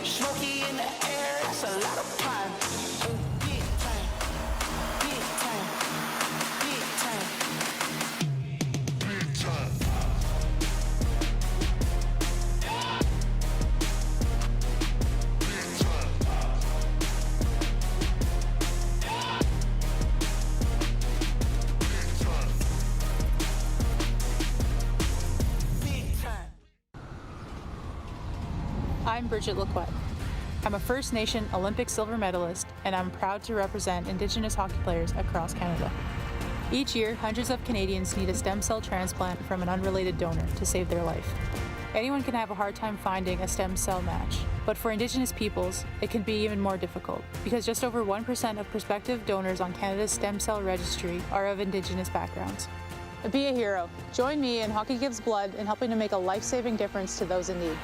Smoky in the air, that's a lot of pine. Big time, big time, big time, big time. I'm Bridget Lequette. I'm a First Nation Olympic silver medalist, and I'm proud to represent Indigenous hockey players across Canada. Each year, hundreds of Canadians need a stem cell transplant from an unrelated donor to save their life. Anyone can have a hard time finding a stem cell match, but for Indigenous peoples, it can be even more difficult because just over 1% of prospective donors on Canada's stem cell registry are of Indigenous backgrounds. Be a hero. Join me in Hockey Gives Blood in helping to make a life-saving difference to those in need.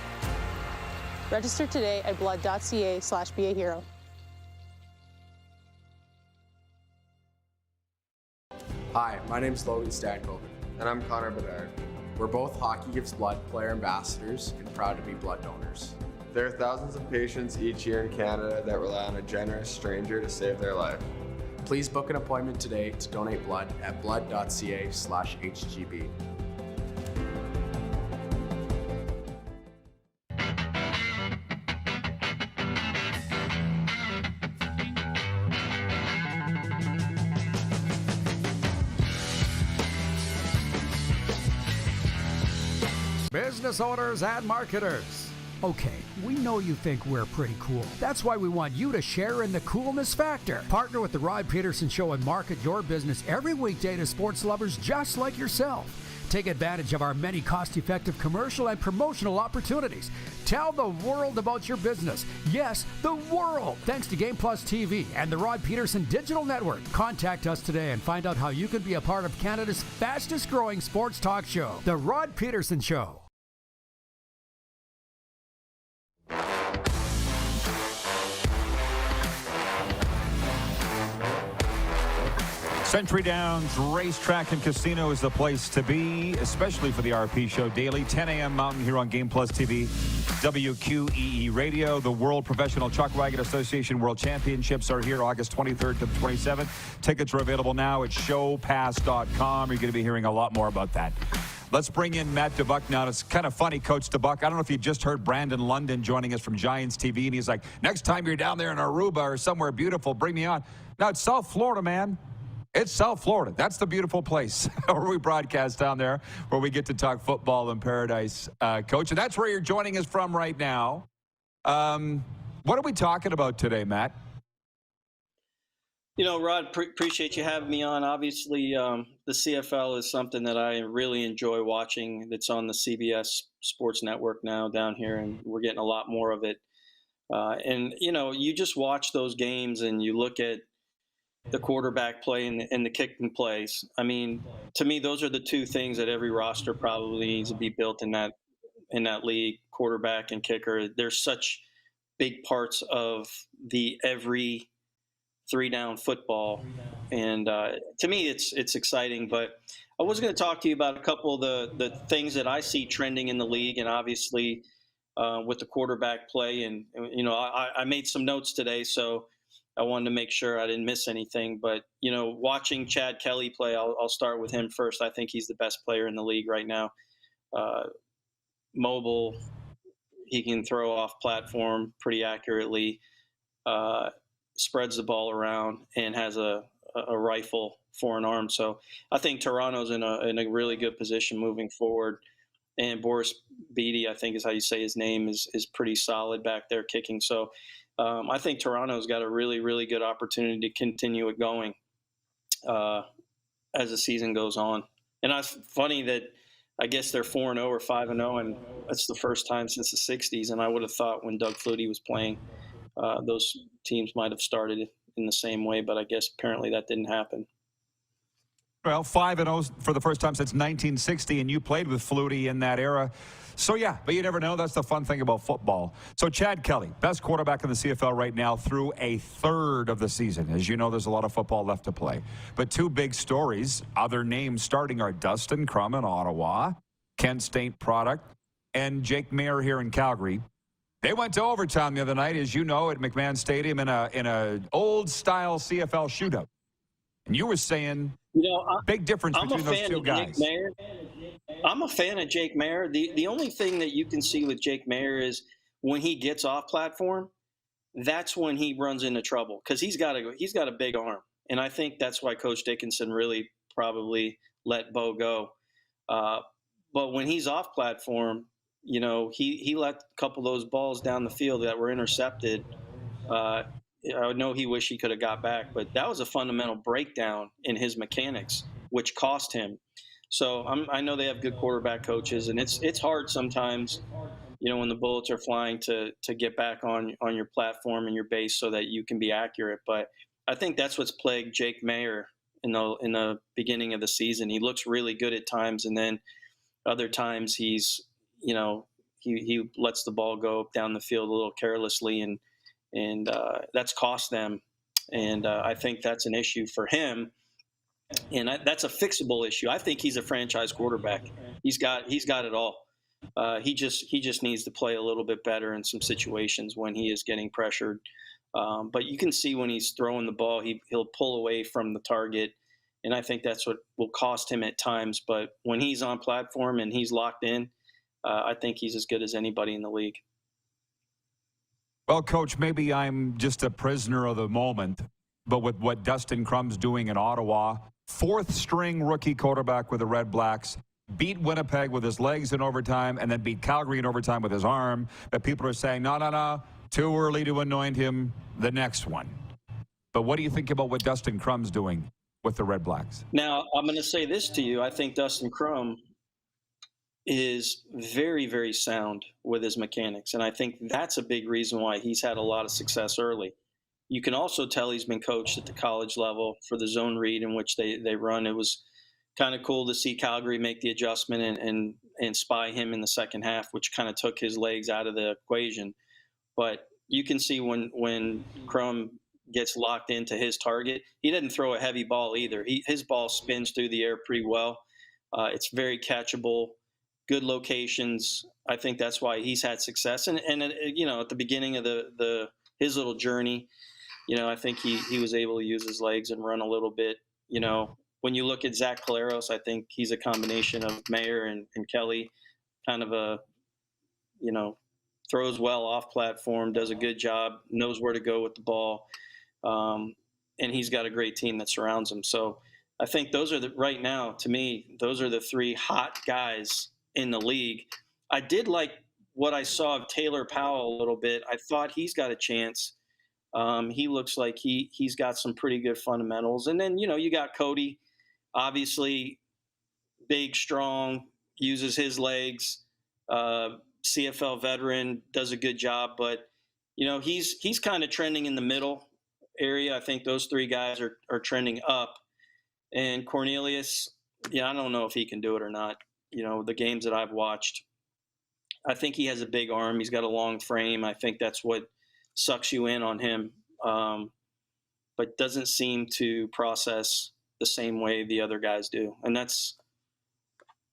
Register today at blood.ca/beahero. Hi, my name's Logan Stankoven. And I'm Connor Bedard. We're both Hockey Gives Blood player ambassadors and proud to be blood donors. There are thousands of patients each year in Canada that rely on a generous stranger to save their life. Please book an appointment today to donate blood at blood.ca/HGB. business owners and marketers. Okay, we know you think we're pretty cool. That's why we want you to share in the coolness factor. Partner with the Rod Pedersen Show and market your business every weekday to sports lovers just like yourself. Take advantage of our many cost-effective commercial and promotional opportunities. Tell the world about your business. Yes, the world. Thanks to Game Plus TV and the Rod Pedersen Digital Network. Contact us today and find out how you can be a part of Canada's fastest-growing sports talk show, The Rod Pedersen Show. Century Downs Racetrack and Casino is the place to be, especially for the RP Show daily, 10 a.m. Mountain here on Game Plus TV, WQEE Radio. The World Professional Chuck Wagon Association World Championships are here August 23rd to the 27th. Tickets are available now at showpass.com. You're going to be hearing a lot more about that. Let's bring in Matt DeBuck now. It's kind of funny, Coach DeBuck. I don't know if you just heard Brandon London joining us from Giants TV, and he's like, next time you're down there in Aruba or somewhere beautiful, bring me on. Now, it's South Florida, man. It's South Florida. That's the beautiful place where we broadcast down there, where we get to talk football in paradise, Coach. And that's where you're joining us from right now. What are we talking about today, Matt? You know, Rod, appreciate you having me on. Obviously, the CFL is something that I really enjoy watching. That's on the CBS Sports Network now down here, and we're getting a lot more of it. And, you know, you just watch those games and you look at the quarterback play and the kicking plays. I mean, to me, those are the two things that every roster probably needs to be built in that league, quarterback and kicker. They're such big parts of the every three-down football. And to me, it's exciting. But I was going to talk to you about a couple of the things that I see trending in the league, and obviously with the quarterback play. And, you know, I made some notes today, so I wanted to make sure I didn't miss anything. But, you know, watching Chad Kelly play, I'll start with him first. I think he's the best player in the league right now. Mobile, he can throw off platform pretty accurately, spreads the ball around, and has a rifle for an arm. So I think Toronto's in a really good position moving forward. And Boris Beatty, I think is how you say his name, is pretty solid back there kicking. So I think Toronto's got a really, really good opportunity to continue it going as the season goes on. And it's funny that I guess they're 4-0 or 5-0, and that's the first time since the 60s. And I would have thought when Doug Flutie was playing, those teams might have started in the same way, but I guess apparently that didn't happen. Well, 5-0 for the first time since 1960, and you played with Flutie in that era. So, yeah, but you never know. That's the fun thing about football. So, Chad Kelly, best quarterback in the CFL right now through a third of the season. As you know, there's a lot of football left to play. But two big stories, other names starting are Dustin Crum in Ottawa, Kent State product, and Jake Mayer here in Calgary. They went to overtime the other night, as you know, at McMahon Stadium in a old-style CFL shootout. And you were saying, big difference between those two guys. I'm a fan of Jake Mayer. The only thing that you can see with Jake Mayer is when he gets off platform, that's when he runs into trouble because he's got a big arm, and I think that's why Coach Dickinson really probably let Bo go. But when he's off platform, you know, he let a couple of those balls down the field that were intercepted. I know he wished he could have got back, but that was a fundamental breakdown in his mechanics, which cost him. So I know they have good quarterback coaches, and it's hard sometimes, you know, when the bullets are flying to get back on your platform and your base so that you can be accurate. But I think that's what's plagued Jake Mayer in the beginning of the season. He looks really good at times, and then other times he's, you know, he lets the ball go down the field a little carelessly, and that's cost them. And I think that's an issue for him. And that's a fixable issue. I think he's a franchise quarterback. He's got it all. He just needs to play a little bit better in some situations when he is getting pressured. But you can see when he's throwing the ball, he'll pull away from the target. And I think that's what will cost him at times. But when he's on platform and he's locked in, I think he's as good as anybody in the league. Well, Coach, maybe I'm just a prisoner of the moment, but with what Dustin Crum's doing in Ottawa, fourth-string rookie quarterback with the Red Blacks, beat Winnipeg with his legs in overtime and then beat Calgary in overtime with his arm, that people are saying, no, too early to anoint him the next one. But what do you think about what Dustin Crum's doing with the Red Blacks? Now, I'm going to say this to you. I think Dustin Crum is very, very sound with his mechanics. And I think that's a big reason why he's had a lot of success early. You can also tell he's been coached at the college level for the zone read in which they run. It was kind of cool to see Calgary make the adjustment and spy him in the second half, which kind of took his legs out of the equation. But you can see when Crum gets locked into his target, he doesn't throw a heavy ball either. His ball spins through the air pretty well. It's very catchable, good locations. I think that's why he's had success. And at the beginning of his little journey, I think he was able to use his legs and run a little bit. When you look at Zach Collaros, I think he's a combination of Mayer and Kelly, kind of throws well off platform, does a good job, knows where to go with the ball. And he's got a great team that surrounds him. So I think right now, to me, those are the three hot guys in the league. I did like what I saw of Taylor Powell a little bit. I thought he's got a chance. He looks like he's got some pretty good fundamentals. And then, you got Cody, obviously big, strong, uses his legs, CFL veteran, does a good job, but he's kind of trending in the middle area. I think those three guys are trending up. And Cornelius, I don't know if he can do it or not. The games that I've watched, I think he has a big arm. He's got a long frame. I think that's what sucks you in on him, but doesn't seem to process the same way the other guys do. And that's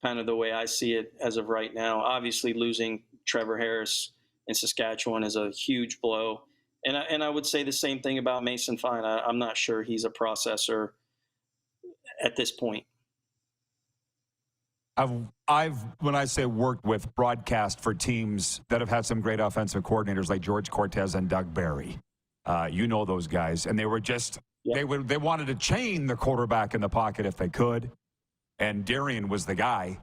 kind of the way I see it as of right now. Obviously, losing Trevor Harris in Saskatchewan is a huge blow. And I would say the same thing about Mason Fine. I'm not sure he's a processor at this point. I've when I say worked with, broadcast for teams that have had some great offensive coordinators like George Cortez and Doug Barry. Those guys, and they were just they wanted to chain the quarterback in the pocket if they could, and Darian was the guy.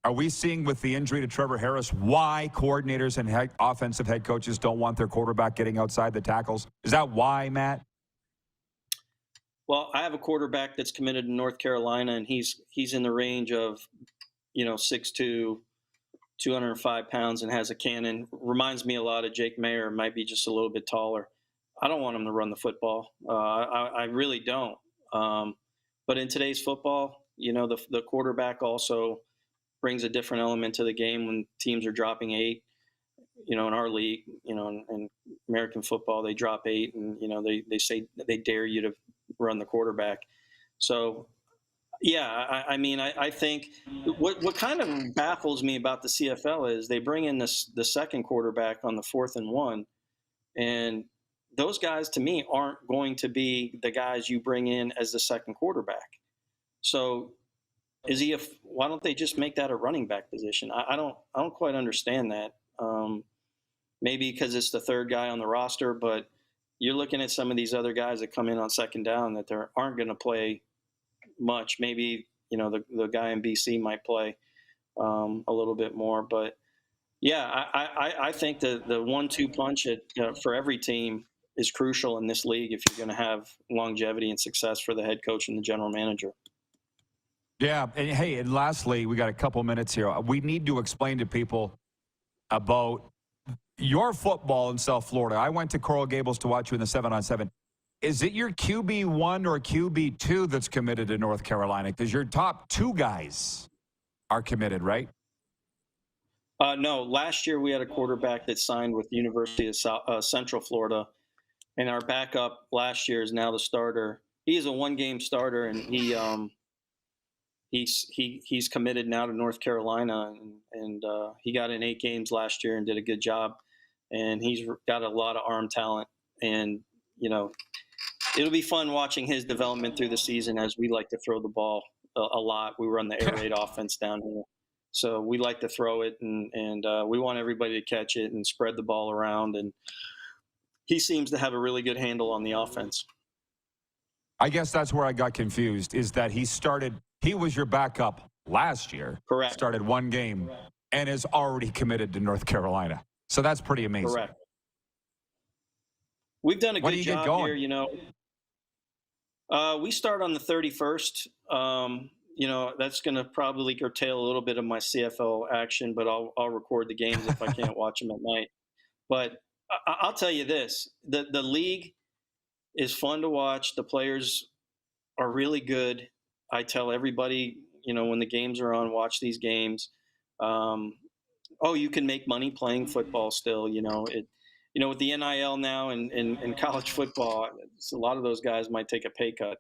Are we seeing with the injury to Trevor Harris why coordinators and offensive head coaches don't want their quarterback getting outside the tackles? Is that why, Matt? Well, I have a quarterback that's committed to North Carolina, and he's in the range of 6'2", 205 pounds, and has a cannon. Reminds me a lot of Jake Mayer, might be just a little bit taller. I don't want him to run the football. I really don't. But in today's football, the quarterback also brings a different element to the game when teams are dropping 8. In our league, in American football, they drop 8, and they say they dare you to run the quarterback. So, I think what kind of baffles me about the CFL is they bring in the second quarterback on the 4th and 1, and those guys to me aren't going to be the guys you bring in as the second quarterback. So, why don't they just make that a running back position? I don't quite understand that. Maybe because it's the third guy on the roster, but you're looking at some of these other guys that come in on second down that aren't going to play much. Maybe, the guy in BC might play a little bit more. But, I think the 1-2 punch for every team is crucial in this league if you're going to have longevity and success for the head coach and the general manager. Yeah, and hey, and lastly, we got a couple minutes here. We need to explain to people about your football in South Florida. I went to Coral Gables to watch you in the 7-on-7. Is it your QB1 or QB2 that's committed to North Carolina? Because your top 2 guys are committed, right? No. Last year we had a quarterback that signed with the University of Central Florida, and our backup last year is now the starter. He is a 1-game starter, and he's committed now to North Carolina, and he got in 8 games last year and did a good job. And he's got a lot of arm talent, and it'll be fun watching his development through the season, as we like to throw the ball a lot. We run the air raid offense down here, so we like to throw it, and we want everybody to catch it and spread the ball around. And he seems to have a really good handle on the offense. I guess that's where I got confused, is that he was your backup last year. Correct. Started one game and is already committed to North Carolina. So that's pretty amazing. Correct. We've done a When do good you get job going? here, we start on the 31st. That's going to probably curtail a little bit of my CFL action, but I'll record the games if I can't watch them at night. But I'll tell you this, the league is fun to watch. The players are really good. I tell everybody, when the games are on, watch these games. You can make money playing football still, with the NIL now and college football, a lot of those guys might take a pay cut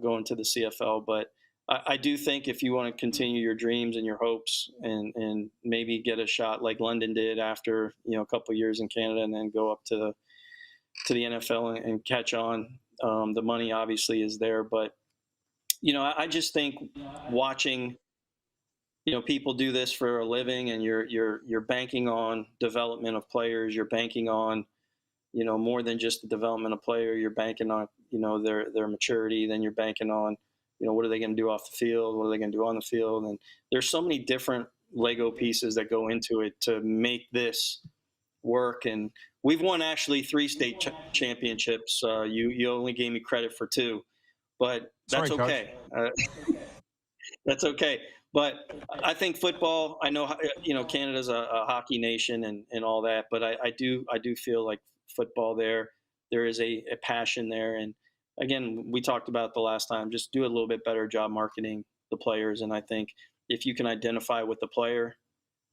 going to the CFL. But I do think if you want to continue your dreams and your hopes and maybe get a shot like London did after, a couple of years in Canada and then go up to the NFL and catch on, the money obviously is there. But, I just think watching, people do this for a living, and you're banking on development of players. You're banking on, more than just the development of player. You're banking on, their maturity. Then you're banking on, what are they going to do off the field? What are they going to do on the field? And there's so many different Lego pieces that go into it to make this work. And we've won actually 3 state championships. You only gave me credit for 2, but that's okay. That's okay. But I think football, I know, Canada's a hockey nation and all that, but I do feel like football there is a passion there. And again, we talked about the last time, just do a little bit better job marketing the players. And I think if you can identify with the player,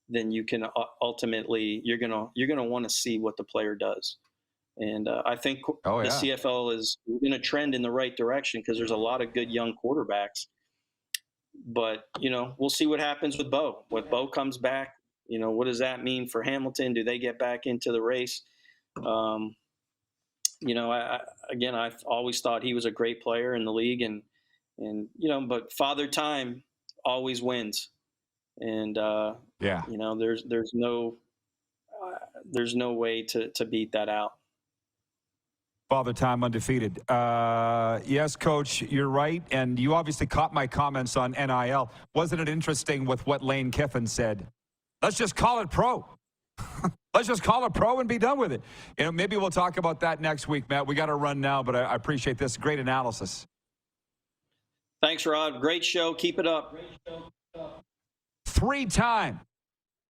then you can ultimately, you're going to want to see what the player does. And I think the CFL is going to trend in the right direction because there's a lot of good young quarterbacks. But, we'll see what happens with Bo. When Bo comes back, what does that mean for Hamilton? Do they get back into the race? I've always thought he was a great player in the league, and but Father Time always wins. And, there's no way to beat that out. Father Time undefeated. Yes, Coach, you're right. And you obviously caught my comments on NIL. Wasn't it interesting with what Lane Kiffin said? Let's just call it pro. Let's just call it pro and be done with it. Maybe we'll talk about that next week, Matt. We got to run now, but I appreciate this. Great analysis. Thanks, Rod. Great show. Keep it up. 3-time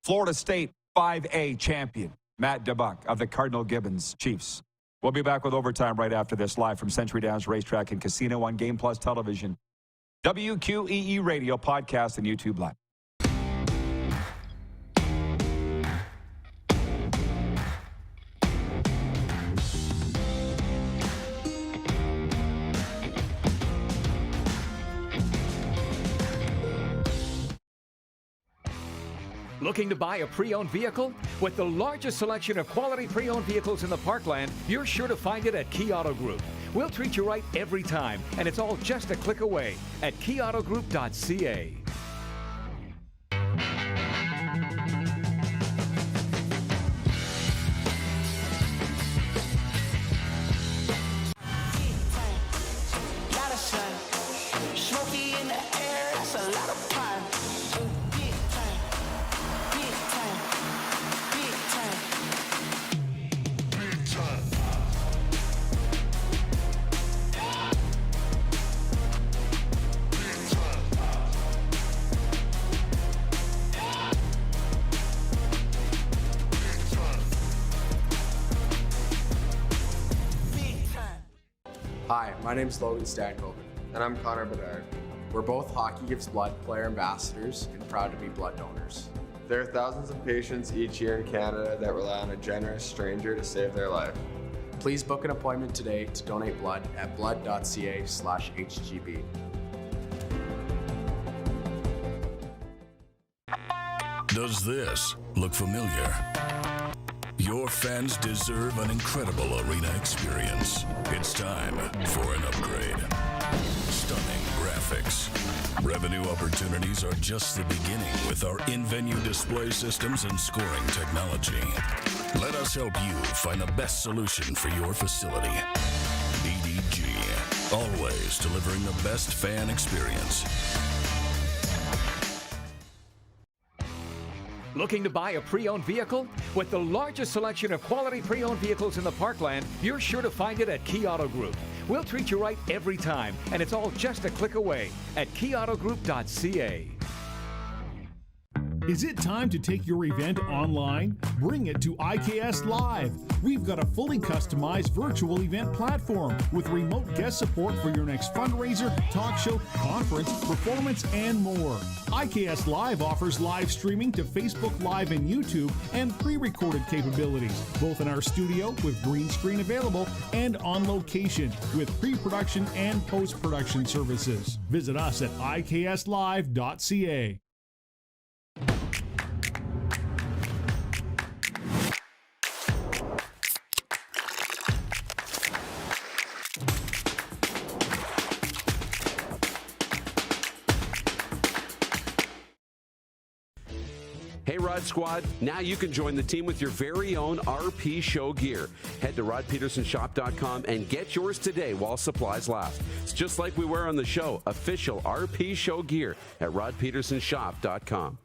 Florida State 5A champion, Matt DeBuck of the Cardinal Gibbons Chiefs. We'll be back with Overtime right after this, live from Century Downs Racetrack and Casino on Game Plus Television, WQEE Radio, podcast, and YouTube Live. Looking to buy a pre-owned vehicle? With the largest selection of quality pre-owned vehicles in the Parkland, you're sure to find it at Key Auto Group. We'll treat you right every time, and it's all just a click away at keyautogroup.ca. Hi, my name is Logan Stankoven. And I'm Connor Bedard. We're both Hockey Gives Blood player ambassadors and proud to be blood donors. There are thousands of patients each year in Canada that rely on a generous stranger to save their life. Please book an appointment today to donate blood at blood.ca/HGB. Does this look familiar? Your fans deserve an incredible arena experience. It's time for an upgrade. Stunning graphics. Revenue opportunities are just the beginning with our in-venue display systems and scoring technology. Let us help you find the best solution for your facility. EDG, always delivering the best fan experience. Looking to buy a pre-owned vehicle? With the largest selection of quality pre-owned vehicles in the Parkland, you're sure to find it at Key Auto Group. We'll treat you right every time, and it's all just a click away at keyautogroup.ca. Is it time to take your event online? Bring it to IKS Live. We've got a fully customized virtual event platform with remote guest support for your next fundraiser, talk show, conference, performance, and more. IKS Live offers live streaming to Facebook Live and YouTube and pre-recorded capabilities, both in our studio with green screen available and on location with pre-production and post-production services. Visit us at ikslive.ca. Hey Rod Squad, now you can join the team with your very own RP Show gear. Head to rodpetersonshop.com and get yours today while supplies last. It's just like we wear on the show, official RP Show gear at rodpetersonshop.com.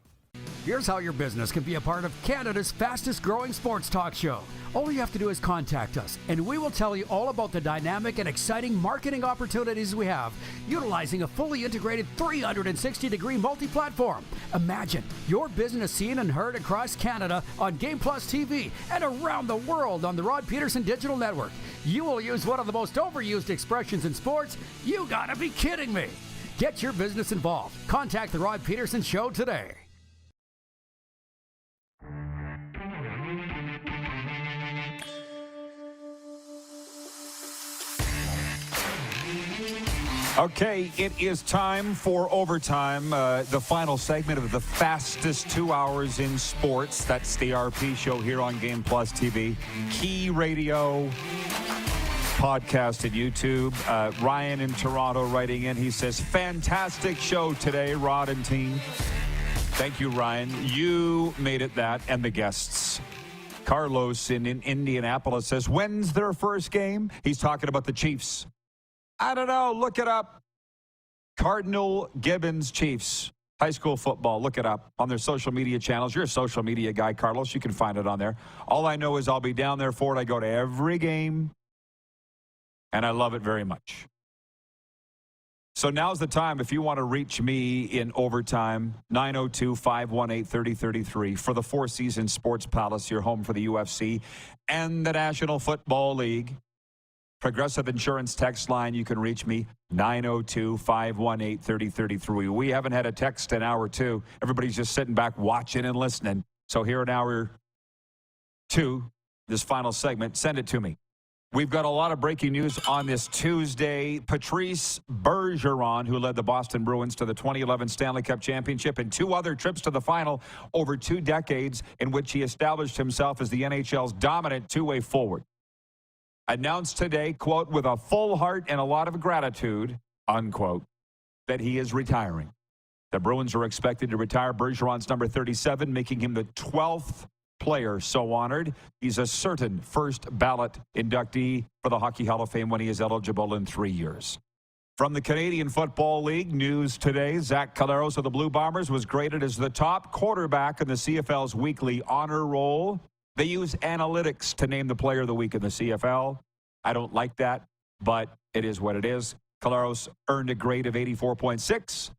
Here's how your business can be a part of Canada's fastest growing sports talk show. All you have to do is contact us, and we will tell you all about the dynamic and exciting marketing opportunities we have, utilizing a fully integrated 360-degree multi-platform. Imagine your business seen and heard across Canada on Game Plus TV and around the world on the Rod Pedersen Digital Network. You will use one of the most overused expressions in sports. You gotta be kidding me. Get your business involved. Contact the Rod Pedersen Show today. Okay, it is time for overtime, the final segment of the fastest 2 hours in sports. That's the RP Show here on Game Plus TV, Key Radio, podcast and YouTube. Ryan in Toronto writing in, he says, fantastic show today, Rod and team. Thank you, Ryan. You made it that, and the guests. Carlos in Indianapolis says, when's their first game? He's talking about the Chiefs. I don't know. Look it up. Cardinal Gibbons Chiefs. High school football. Look it up on their social media channels. You're a social media guy, Carlos. You can find it on there. All I know is I'll be down there for it. I go to every game, and I love it very much. So now's the time if you want to reach me in overtime, 902-518-3033 for the Four Seasons Sports Palace, your home for the UFC and the National Football League. Progressive Insurance text line, you can reach me, 902-518-3033. We haven't had a text in hour two. Everybody's just sitting back watching and listening. So here in hour two, this final segment, send it to me. We've got a lot of breaking news on this Tuesday. Patrice Bergeron, who led the Boston Bruins to the 2011 Stanley Cup Championship and two other trips to the final over 2 decades in which he established himself as the NHL's dominant two-way forward, announced today, quote, with a full heart and a lot of gratitude, unquote, that he is retiring. The Bruins are expected to retire Bergeron's number 37, making him the 12th player so honored. He's a certain first ballot inductee for the Hockey Hall of Fame when he is eligible in 3 years. From the Canadian Football League, news today, Zach Collaros of the Blue Bombers was graded as the top quarterback in the CFL's weekly honor roll. They use analytics to name the player of the week in the CFL. I don't like that, but it is what it is. Collaros earned a grade of 84.6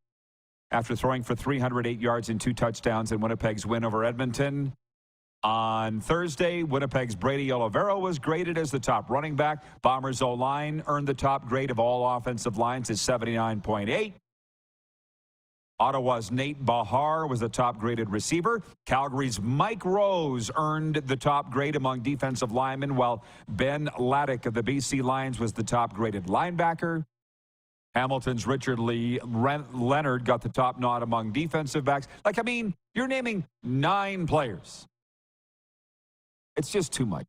after throwing for 308 yards and 2 touchdowns in Winnipeg's win over Edmonton. On Thursday, Winnipeg's Brady Oliveira was graded as the top running back. Bombers' O-line earned the top grade of all offensive lines at 79.8. Ottawa's Nate Bahar was the top-graded receiver. Calgary's Mike Rose earned the top grade among defensive linemen, while Ben Laddick of the BC Lions was the top-graded linebacker. Hamilton's Richard Lee Leonard got the top nod among defensive backs. You're naming 9 players. It's just too much.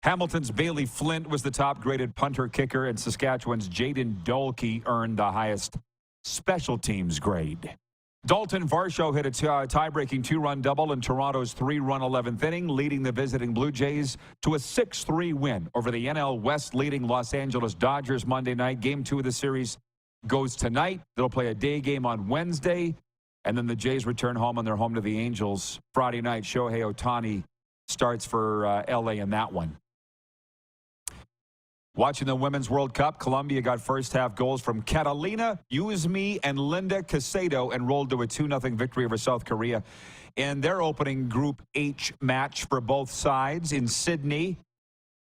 Hamilton's Bailey Flint was the top-graded punter-kicker, and Saskatchewan's Jaden Dolkey earned the highest special teams grade. Dalton Varsho hit a tie-breaking 2-run double in Toronto's 3-run 11th inning, leading the visiting Blue Jays to a 6-3 win over the NL West leading Los Angeles Dodgers Monday night. Game 2 of the series goes tonight. They'll play a day game on Wednesday. And then the Jays return home, and they're home to the Angels Friday night. Shohei Ohtani starts for L.A. in that one. Watching the Women's World Cup, Colombia got first-half goals from Catalina Uzmi and Linda Casado and rolled to a 2-0 victory over South Korea in their opening Group H match for both sides in Sydney.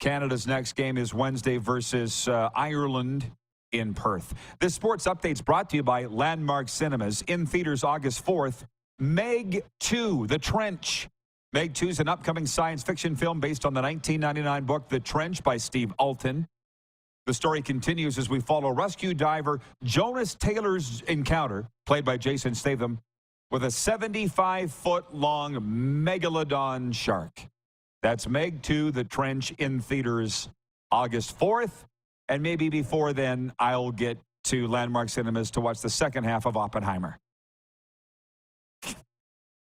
Canada's next game is Wednesday versus Ireland in Perth. This sports update's brought to you by Landmark Cinemas. In theaters August 4th, Meg 2, The Trench. Meg 2 is an upcoming science fiction film based on the 1999 book The Trench by Steve Alten. The story continues as we follow rescue diver Jonas Taylor's encounter, played by Jason Statham, with a 75-foot-long megalodon shark. That's Meg 2, The Trench, in theaters August 4th. And maybe before then, I'll get to Landmark Cinemas to watch the second half of Oppenheimer.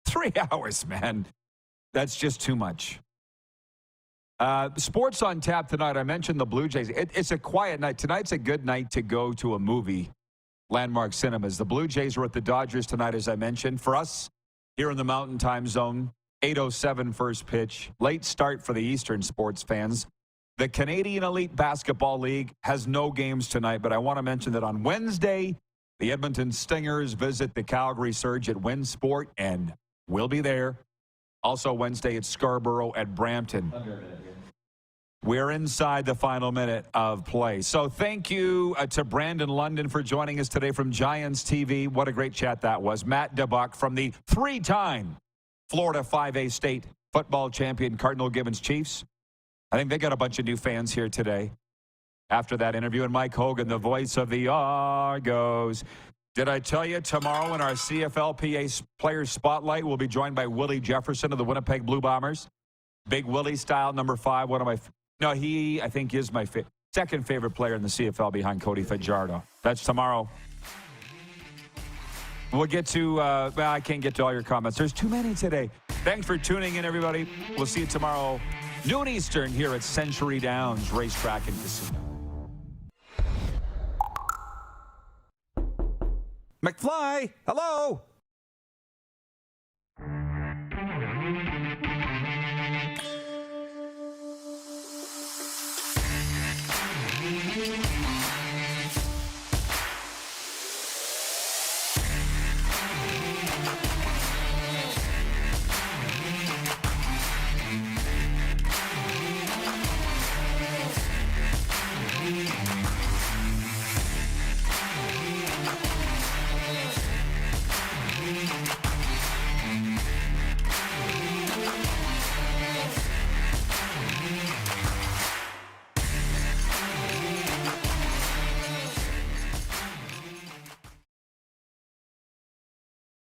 3 hours, man. That's just too much. Sports on tap tonight. I mentioned the Blue Jays. It's a quiet night. Tonight's a good night to go to a movie, Landmark Cinemas. The Blue Jays are at the Dodgers tonight, as I mentioned. For us, here in the Mountain Time Zone, 8:07 first pitch. Late start for the Eastern sports fans. The Canadian Elite Basketball League has no games tonight, but I want to mention that on Wednesday, the Edmonton Stingers visit the Calgary Surge at WinSport, and we'll be there. Also Wednesday at Scarborough at Brampton. We're inside the final minute of play. So thank you to Brandon London for joining us today from Giants TV. What a great chat that was. Matt DeBuck from the 3-time Florida 5A state football champion Cardinal Gibbons Chiefs. I think they got a bunch of new fans here today after that interview. And Mike Hogan, the voice of the Argos. Did I tell you tomorrow in our CFLPA Players Spotlight, we'll be joined by Willie Jefferson of the Winnipeg Blue Bombers. Big Willie style, number 5. One of my, no, he, I think, is my second favorite player in the CFL behind Cody Fajardo. That's tomorrow. We'll get to, well, I can't get to all your comments. There's too many today. Thanks for tuning in, everybody. We'll see you tomorrow, noon Eastern, here at Century Downs Racetrack and Casino. McFly, hello.